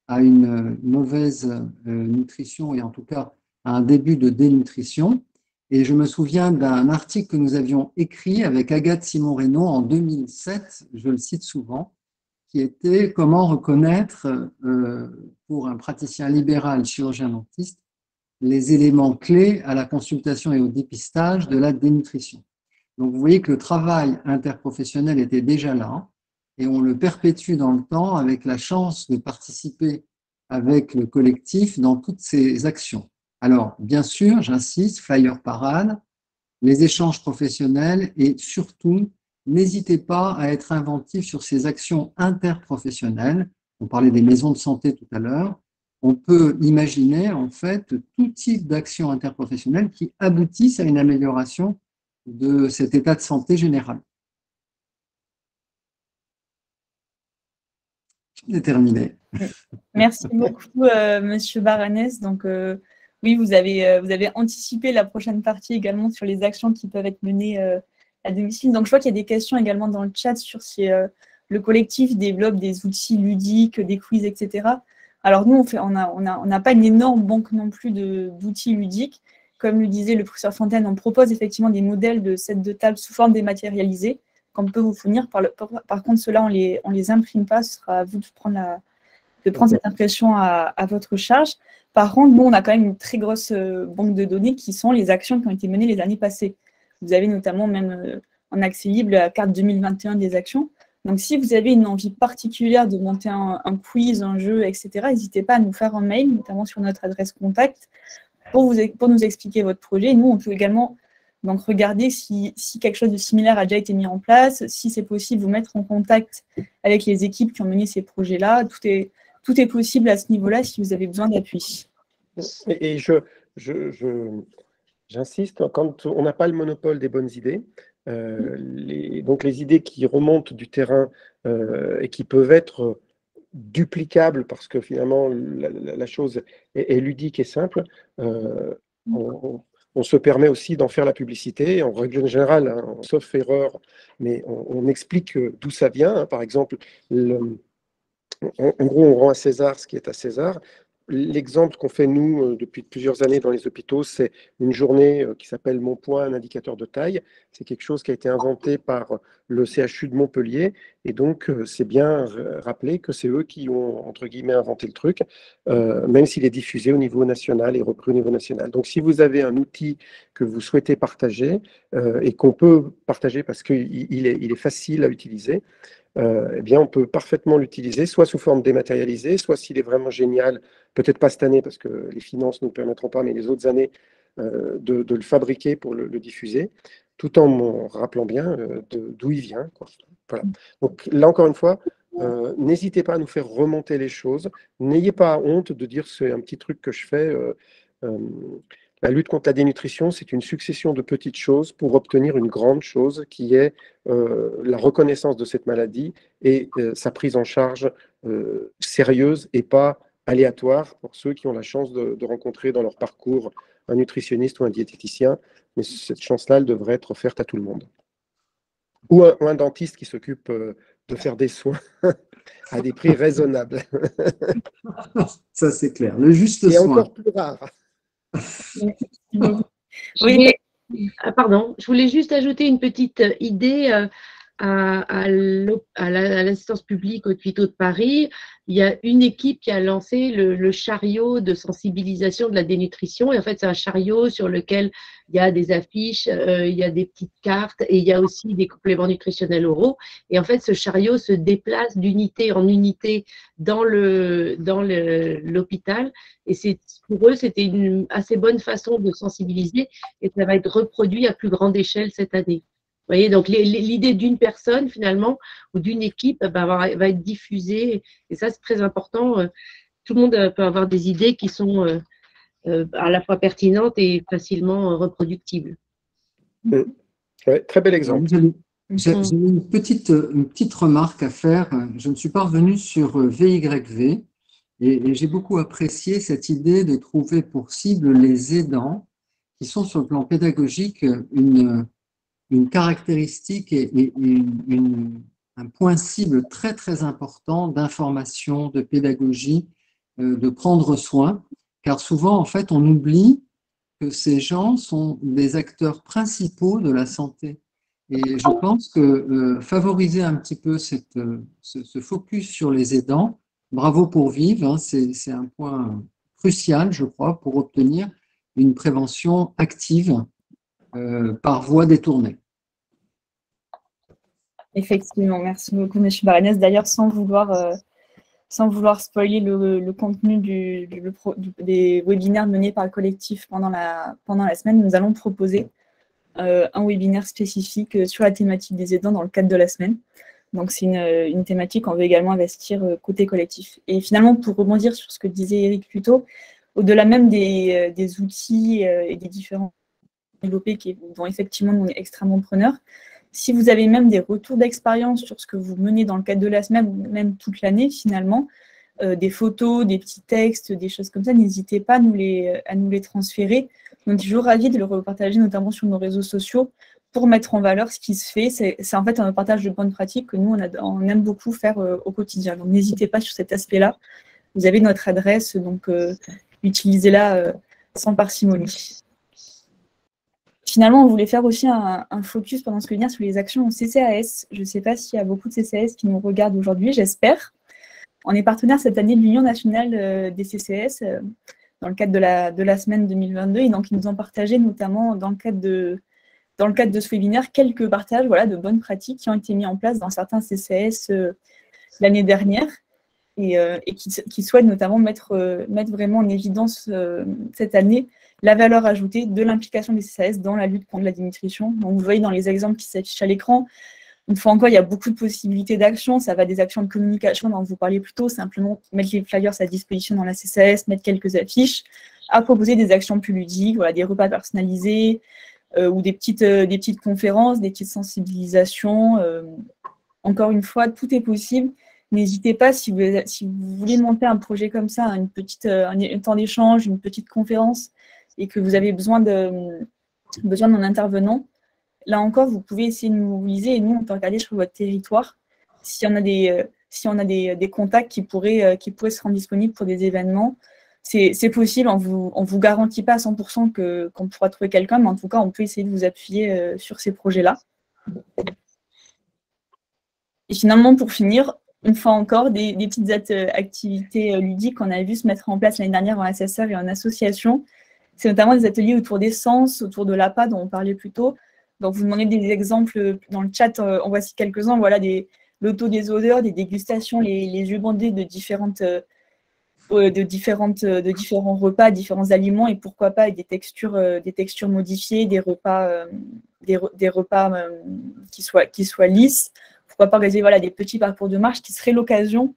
à une mauvaise nutrition et en tout cas à un début de dénutrition. Et je me souviens d'un article que nous avions écrit avec Agathe Simon-Reynaud en 2007, je le cite souvent, qui était « Comment reconnaître pour un praticien libéral chirurgien dentiste les éléments clés à la consultation et au dépistage de la dénutrition ». Donc vous voyez que le travail interprofessionnel était déjà là et on le perpétue dans le temps avec la chance de participer avec le collectif dans toutes ces actions. Alors, bien sûr, j'insiste, flyer parade, les échanges professionnels et surtout, n'hésitez pas à être inventif sur ces actions interprofessionnelles. On parlait des maisons de santé tout à l'heure. On peut imaginer en fait tout type d'actions interprofessionnelles qui aboutissent à une amélioration de cet état de santé général. J'ai terminé. Merci beaucoup, Monsieur Baranès. Donc, oui, vous avez anticipé la prochaine partie également sur les actions qui peuvent être menées à domicile. Donc, je vois qu'il y a des questions également dans le chat sur si le collectif développe des outils ludiques, des quiz, etc. Alors, nous, on n'a pas une énorme banque non plus d'outils ludiques. Comme le disait le professeur Fontaine, on propose effectivement des modèles de sets de table sous forme dématérialisée qu'on peut vous fournir. Par contre, ceux-là, on les imprime pas. Ce sera à vous de prendre cette impression à votre charge. Par contre, nous, on a quand même une très grosse banque de données qui sont les actions qui ont été menées les années passées. Vous avez notamment même en accès libre la carte 2021 des actions. Donc, si vous avez une envie particulière de monter un quiz, un jeu, etc., n'hésitez pas à nous faire un mail, notamment sur notre adresse contact, pour nous expliquer votre projet. Et nous, on peut également donc, regarder si quelque chose de similaire a déjà été mis en place, si c'est possible, vous mettre en contact avec les équipes qui ont mené ces projets-là. Tout est possible à ce niveau-là si vous avez besoin d'appui. Et j'insiste, quand on n'a pas le monopole des bonnes idées, donc les idées qui remontent du terrain et qui peuvent être duplicables parce que finalement la chose est ludique et simple, on se permet aussi d'en faire la publicité, en règle générale, hein, sauf erreur, mais on explique d'où ça vient. Hein. Par exemple, en gros, on rend à César ce qui est à César. L'exemple qu'on fait, nous, depuis plusieurs années dans les hôpitaux, c'est une journée qui s'appelle Mon poids, un indicateur de taille. C'est quelque chose qui a été inventé par le CHU de Montpellier. Et donc, c'est bien rappelé que c'est eux qui ont, entre guillemets, inventé le truc, même s'il est diffusé au niveau national et repris au niveau national. Donc, si vous avez un outil que vous souhaitez partager et qu'on peut partager parce qu'il est facile à utiliser, eh bien, on peut parfaitement l'utiliser, soit sous forme dématérialisée, soit s'il est vraiment génial, peut-être pas cette année parce que les finances ne nous permettront pas, mais les autres années, de le fabriquer pour le diffuser, tout en me rappelant bien d'où il vient, quoi. Voilà. Donc là, encore une fois, n'hésitez pas à nous faire remonter les choses. N'ayez pas honte de dire c'est un petit truc que je fais. La lutte contre la dénutrition, c'est une succession de petites choses pour obtenir une grande chose qui est la reconnaissance de cette maladie et sa prise en charge sérieuse et pas aléatoire pour ceux qui ont la chance de rencontrer dans leur parcours un nutritionniste ou un diététicien. Mais cette chance-là, elle devrait être offerte à tout le monde. Ou un dentiste qui s'occupe de faire des soins à des prix raisonnables. Ça, c'est clair. Le juste Et soin. encore plus rare. Oui. Pardon, je voulais juste ajouter une petite idée à l'assistance publique au Hôpitaux de Paris. Il y a une équipe qui a lancé le chariot de sensibilisation de la dénutrition. Et en fait, c'est un chariot sur lequel il y a des affiches, il y a des petites cartes et il y a aussi des compléments nutritionnels oraux. Et en fait, ce chariot se déplace d'unité en unité dans l'hôpital. Et pour eux, c'était une assez bonne façon de sensibiliser. Et ça va être reproduit à plus grande échelle cette année. Vous voyez, donc l'idée d'une personne, finalement, ou d'une équipe, va être diffusée. Et ça, c'est très important. Tout le monde peut avoir des idées qui sont à la fois pertinentes et facilement reproductibles. Ouais, très bel exemple. J'ai une petite remarque à faire. Je ne suis pas revenu sur VYV et j'ai beaucoup apprécié cette idée de trouver pour cible les aidants qui sont sur le plan pédagogique une caractéristique et un point cible très très important d'information, de pédagogie, de prendre soin, car souvent en fait on oublie que ces gens sont des acteurs principaux de la santé. Et je pense que favoriser un petit peu ce focus sur les aidants, bravo pour Vive, hein, c'est un point crucial, je crois, pour obtenir une prévention active par voie détournée. Effectivement, merci beaucoup, M. Baranès. D'ailleurs, sans vouloir spoiler le contenu des webinaires menés par le collectif pendant la semaine, nous allons proposer un webinaire spécifique sur la thématique des aidants dans le cadre de la semaine. Donc, c'est une thématique qu'on veut également investir côté collectif. Et finalement, pour rebondir sur ce que disait Eric plus tôt, au-delà même des outils et des différents développés dont effectivement nous on est extrêmement preneurs, si vous avez même des retours d'expérience sur ce que vous menez dans le cadre de la semaine ou même toute l'année finalement, des photos, des petits textes, des choses comme ça, n'hésitez pas à nous les transférer. On est toujours ravis de le repartager, notamment sur nos réseaux sociaux, pour mettre en valeur ce qui se fait. C'est en fait un partage de bonnes pratiques que nous, on aime beaucoup faire au quotidien. Donc n'hésitez pas sur cet aspect-là. Vous avez notre adresse, donc utilisez-la sans parcimonie. Finalement, on voulait faire aussi un focus pendant ce webinaire sur les actions en CCAS. Je ne sais pas s'il y a beaucoup de CCAS qui nous regardent aujourd'hui, j'espère. On est partenaire cette année de l'Union nationale des CCAS dans le cadre de la semaine 2022. Et donc, ils nous ont partagé notamment dans le cadre de ce webinaire quelques partages de bonnes pratiques qui ont été mis en place dans certains CCAS l'année dernière et qui souhaitent notamment mettre vraiment en évidence cette année la valeur ajoutée de l'implication des CCAS dans la lutte contre la dénutrition. Donc, vous voyez dans les exemples qui s'affichent à l'écran, une fois encore, il y a beaucoup de possibilités d'action. Ça va des actions de communication dont vous parliez plus tôt, simplement mettre les flyers à disposition dans la CCAS, mettre quelques affiches, à proposer des actions plus ludiques, des repas personnalisés ou des petites conférences, des petites sensibilisations. Encore une fois, tout est possible. N'hésitez pas, si vous voulez monter un projet comme ça, un temps d'échange, une petite conférence, et que vous avez besoin d'un intervenant, là encore, vous pouvez essayer de nous mobiliser et nous, on peut regarder sur votre territoire si on a des contacts qui pourraient se rendre disponibles pour des événements. C'est possible, on vous garantit pas à 100% qu'on pourra trouver quelqu'un, mais en tout cas, on peut essayer de vous appuyer sur ces projets-là. Et finalement, pour finir, une fois encore, des petites activités ludiques qu'on a vu se mettre en place l'année dernière en SSR et en association. C'est notamment des ateliers autour des sens, autour de l'APA dont on parlait plus tôt. Donc, vous demandez des exemples dans le chat, en voici quelques-uns. Voilà, l'auto des odeurs, des dégustations, les yeux bandés de différents repas, différents aliments et pourquoi pas avec des textures modifiées, des repas qui soient lisses. Pourquoi pas organiser des petits parcours de marche qui seraient l'occasion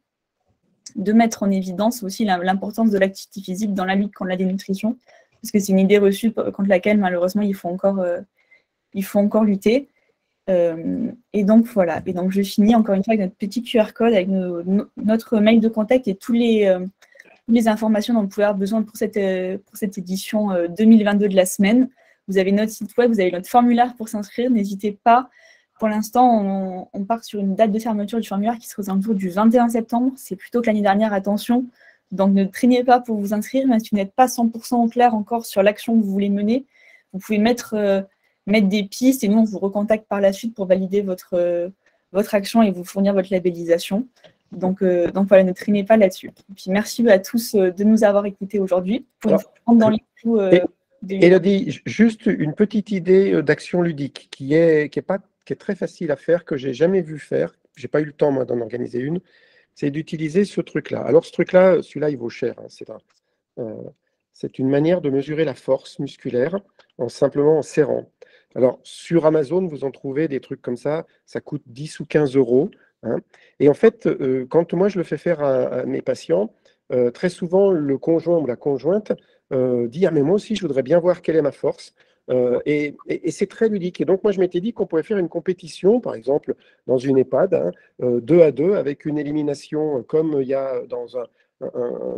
de mettre en évidence aussi l'importance de l'activité physique dans la lutte contre la dénutrition. parce que c'est une idée reçue contre laquelle, malheureusement, il faut encore lutter. Et donc, voilà. Et donc, je finis encore une fois avec notre petit QR code, avec notre mail de contact et toutes les informations dont vous pouvez avoir besoin pour cette édition 2022 de la semaine. Vous avez notre site web, vous avez notre formulaire pour s'inscrire. N'hésitez pas. Pour l'instant, on part sur une date de fermeture du formulaire qui sera aux alentours du 21 septembre. C'est plutôt que l'année dernière, attention. Donc, ne traînez pas pour vous inscrire, même si vous n'êtes pas 100% au clair encore sur l'action que vous voulez mener. Vous pouvez mettre des pistes et nous, on vous recontacte par la suite pour valider votre action et vous fournir votre labellisation. Donc voilà, ne traînez pas là-dessus. Et puis, merci à tous de nous avoir écoutés aujourd'hui. Pour prendre dans les clous. Élodie, juste une petite idée d'action ludique qui est très facile à faire, que j'ai jamais vu faire. J'ai pas eu le temps, moi, d'en organiser une. C'est d'utiliser ce truc-là. Alors, ce truc-là, celui-là, il vaut cher. Hein. C'est une manière de mesurer la force musculaire simplement en serrant. Alors, sur Amazon, vous en trouvez des trucs comme ça coûte 10 ou 15 euros. Hein. Et en fait, quand moi, je le fais faire à mes patients, très souvent, le conjoint ou la conjointe dit « Ah, mais moi aussi, je voudrais bien voir quelle est ma force ». Et c'est très ludique. Et donc, moi, je m'étais dit qu'on pouvait faire une compétition, par exemple, dans une EHPAD, hein, 2 à 2, avec une élimination comme il y a dans un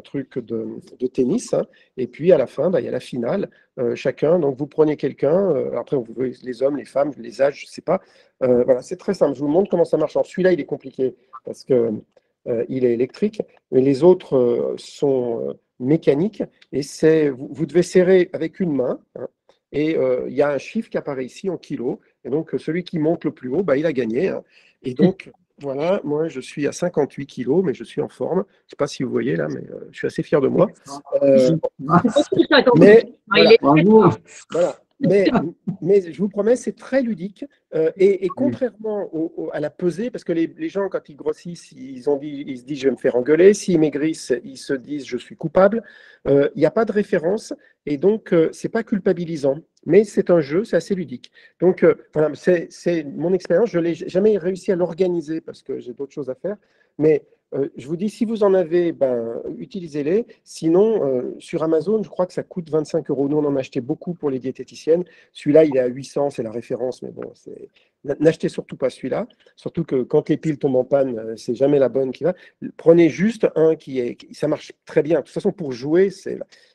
truc de tennis. Hein, et puis, à la fin, il y a la finale. Chacun, donc vous prenez quelqu'un, après, vous voyez les hommes, les femmes, les âges, je ne sais pas. Voilà, c'est très simple. Je vous montre comment ça marche. Alors, celui-là, il est compliqué parce que il est électrique, mais les autres sont mécaniques. Et vous devez serrer avec une main. Hein, et il y a un chiffre qui apparaît ici en kilos. Et donc, celui qui monte le plus haut, il a gagné. Hein. Et donc, voilà, moi, je suis à 58 kilos, mais je suis en forme. Je ne sais pas si vous voyez là, mais je suis assez fier de moi. Mais voilà. Mais je vous promets, c'est très ludique. Et contrairement à la pesée, parce que les gens, quand ils grossissent, ils se disent « je vais me faire engueuler ». S'ils maigrissent, ils se disent « je suis coupable ». Il n'y a pas de référence et donc ce n'est pas culpabilisant. Mais c'est un jeu, c'est assez ludique. Donc voilà, c'est mon expérience. Je n'ai jamais réussi à l'organiser parce que j'ai d'autres choses à faire. Mais je vous dis, si vous en avez, utilisez-les. Sinon, sur Amazon, je crois que ça coûte 25 euros. Nous, on en a acheté beaucoup pour les diététiciennes. Celui-là, il est à 800, c'est la référence. Mais bon, n'achetez surtout pas celui-là. Surtout que quand les piles tombent en panne, c'est jamais la bonne qui va. Prenez juste un ça marche très bien. De toute façon, pour jouer,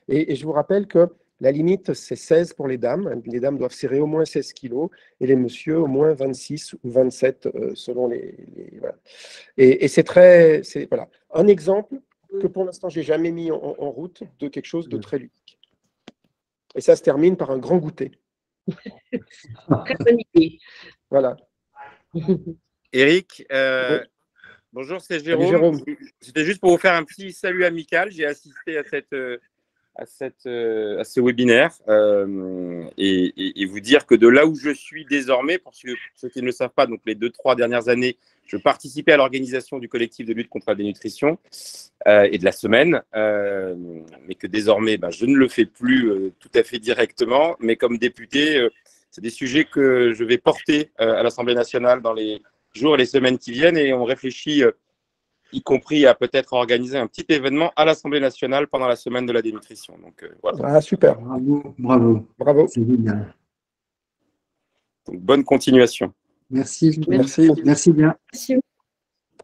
et je vous rappelle que la limite, c'est 16 pour les dames. Les dames doivent serrer au moins 16 kilos et les messieurs au moins 26 ou 27 selon voilà. Et c'est voilà, un exemple que pour l'instant, je n'ai jamais mis en route de quelque chose de très ludique. Et ça se termine par un grand goûter. Très bonne idée. Voilà. Eric, bonjour, c'est Jérôme. Salut, Jérôme. C'était juste pour vous faire un petit salut amical. J'ai assisté à ce webinaire et vous dire que de là où je suis désormais, pour ceux qui ne le savent pas, donc les 2-3 dernières années, je participais à l'organisation du collectif de lutte contre la dénutrition et de la semaine, mais que désormais, je ne le fais plus tout à fait directement, mais comme député, c'est des sujets que je vais porter à l'Assemblée nationale dans les jours et les semaines qui viennent et on réfléchit y compris à peut-être organiser un petit événement à l'Assemblée nationale pendant la semaine de la dénutrition. Donc, voilà. Ah, super. Bravo. C'est génial. Donc, bonne continuation. Merci. Merci. Merci bien. Merci.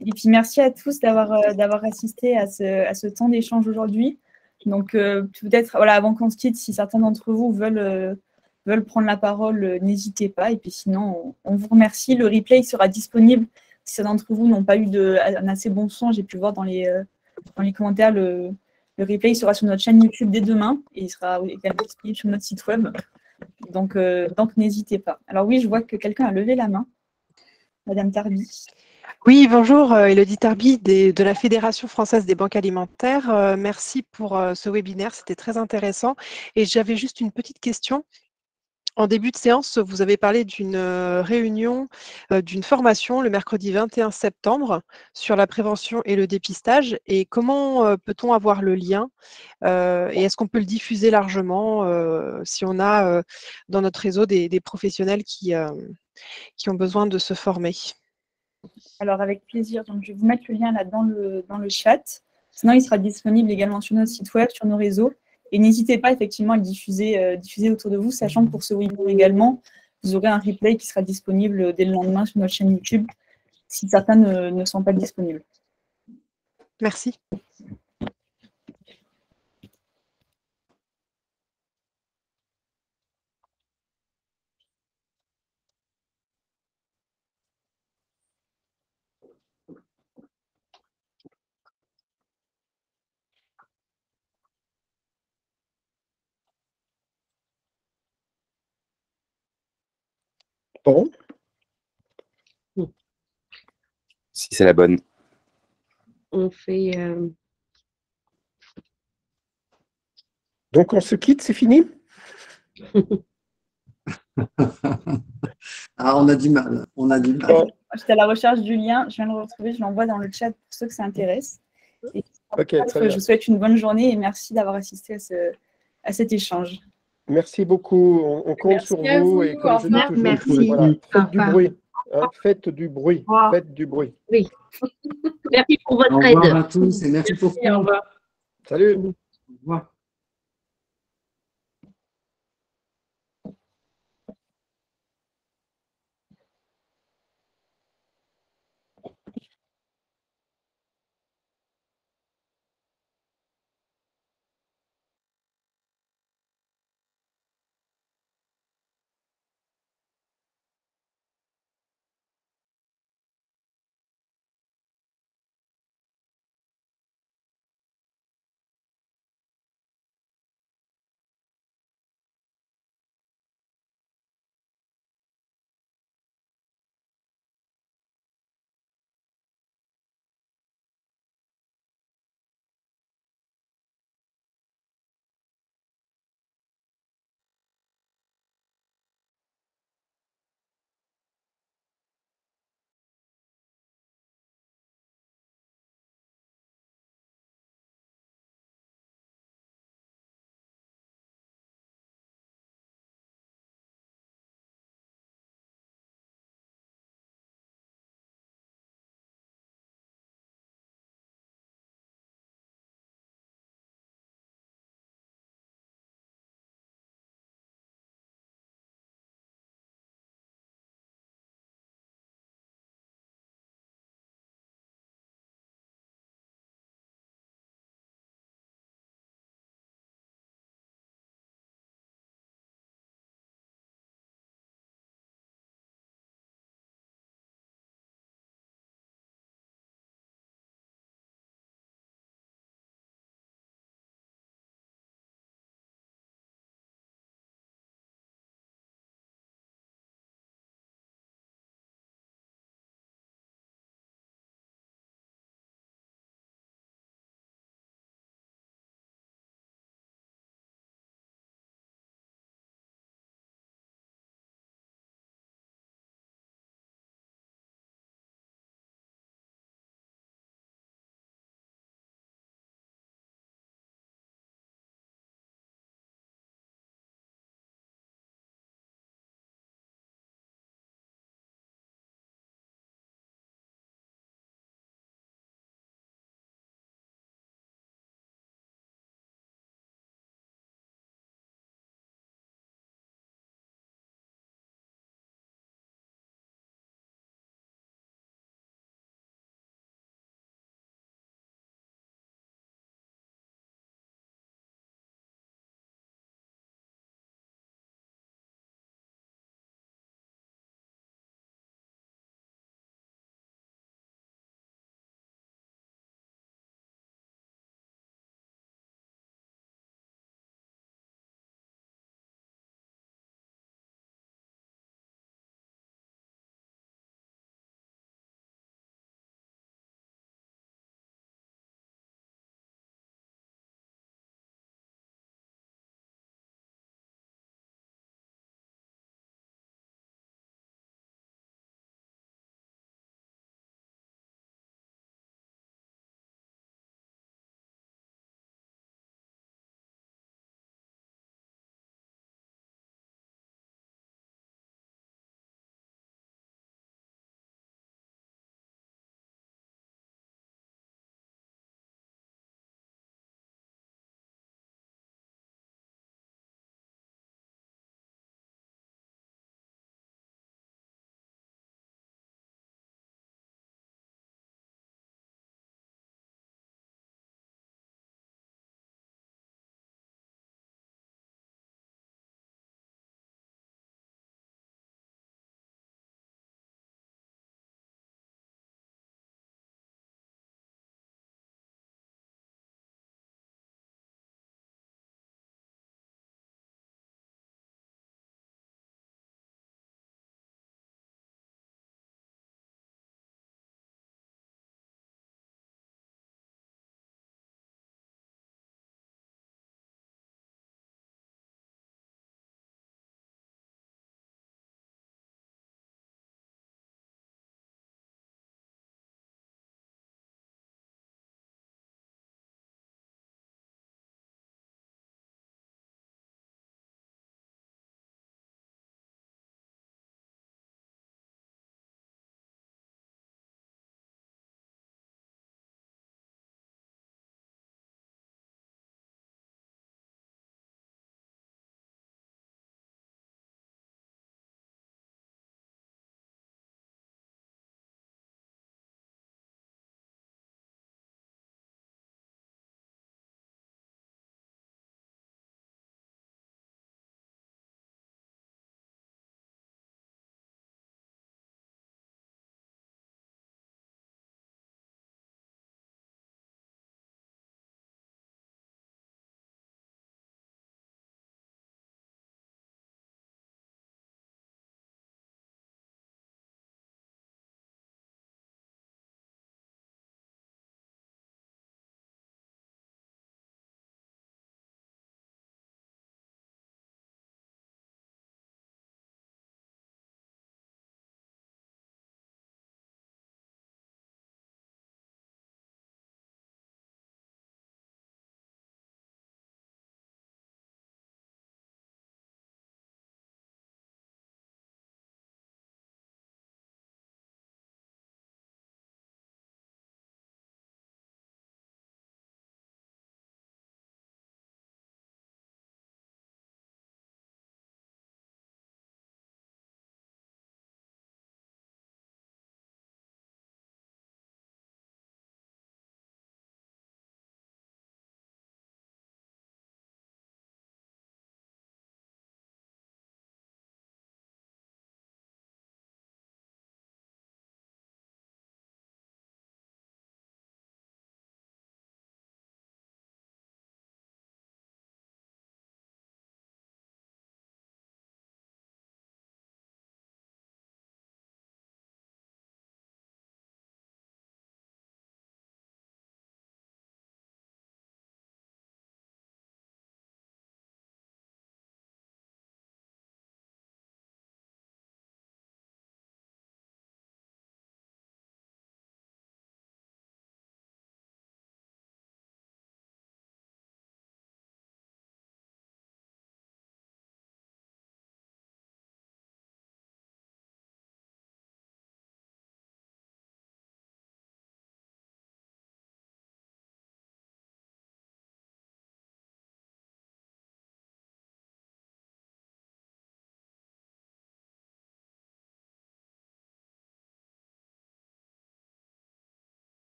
Et puis, merci à tous d'avoir assisté à ce temps d'échange aujourd'hui. Donc, peut-être, voilà, avant qu'on se quitte, si certains d'entre vous veulent prendre la parole, n'hésitez pas. Et puis, sinon, on vous remercie. Le replay sera disponible. Si certains d'entre vous n'ont pas eu un assez bon son, j'ai pu voir dans les commentaires, le replay sera sur notre chaîne YouTube dès demain et il sera également disponible sur notre site web. Donc n'hésitez pas. Alors oui, je vois que quelqu'un a levé la main. Madame Tarby. Oui, bonjour, Élodie Tarby de la Fédération française des banques alimentaires. Merci pour ce webinaire, c'était très intéressant. Et j'avais juste une petite question. En début de séance, vous avez parlé d'une réunion, d'une formation le mercredi 21 septembre sur la prévention et le dépistage. Et comment peut-on avoir le lien et est-ce qu'on peut le diffuser largement si on a dans notre réseau des professionnels qui ont besoin de se former? Alors, avec plaisir. Donc, je vais vous mettre le lien là dans le chat. Sinon, il sera disponible également sur notre site web, sur nos réseaux. Et n'hésitez pas effectivement à le diffuser autour de vous, sachant que pour ce webinaire également, vous aurez un replay qui sera disponible dès le lendemain sur notre chaîne YouTube, si certains ne sont pas disponibles. Merci. Bon, Si c'est la bonne. On fait. donc on se quitte, c'est fini? Ah, on a du mal. On a du mal. Bon, J'étais à la recherche du lien, je viens de le retrouver, je l'envoie dans le chat pour ceux que ça intéresse. Et ok, très bien. je vous souhaite une bonne journée et merci d'avoir assisté à cet échange. Merci beaucoup. On compte Merci sur à vous. vous. Et comme Au je dis revoir. toujours, Merci. voilà, faites Au du revoir. bruit. Hein, faites du bruit. Au revoir. Faites du bruit. Merci pour Au votre revoir aide. à tous et merci pour Merci, au revoir. Salut. Au revoir.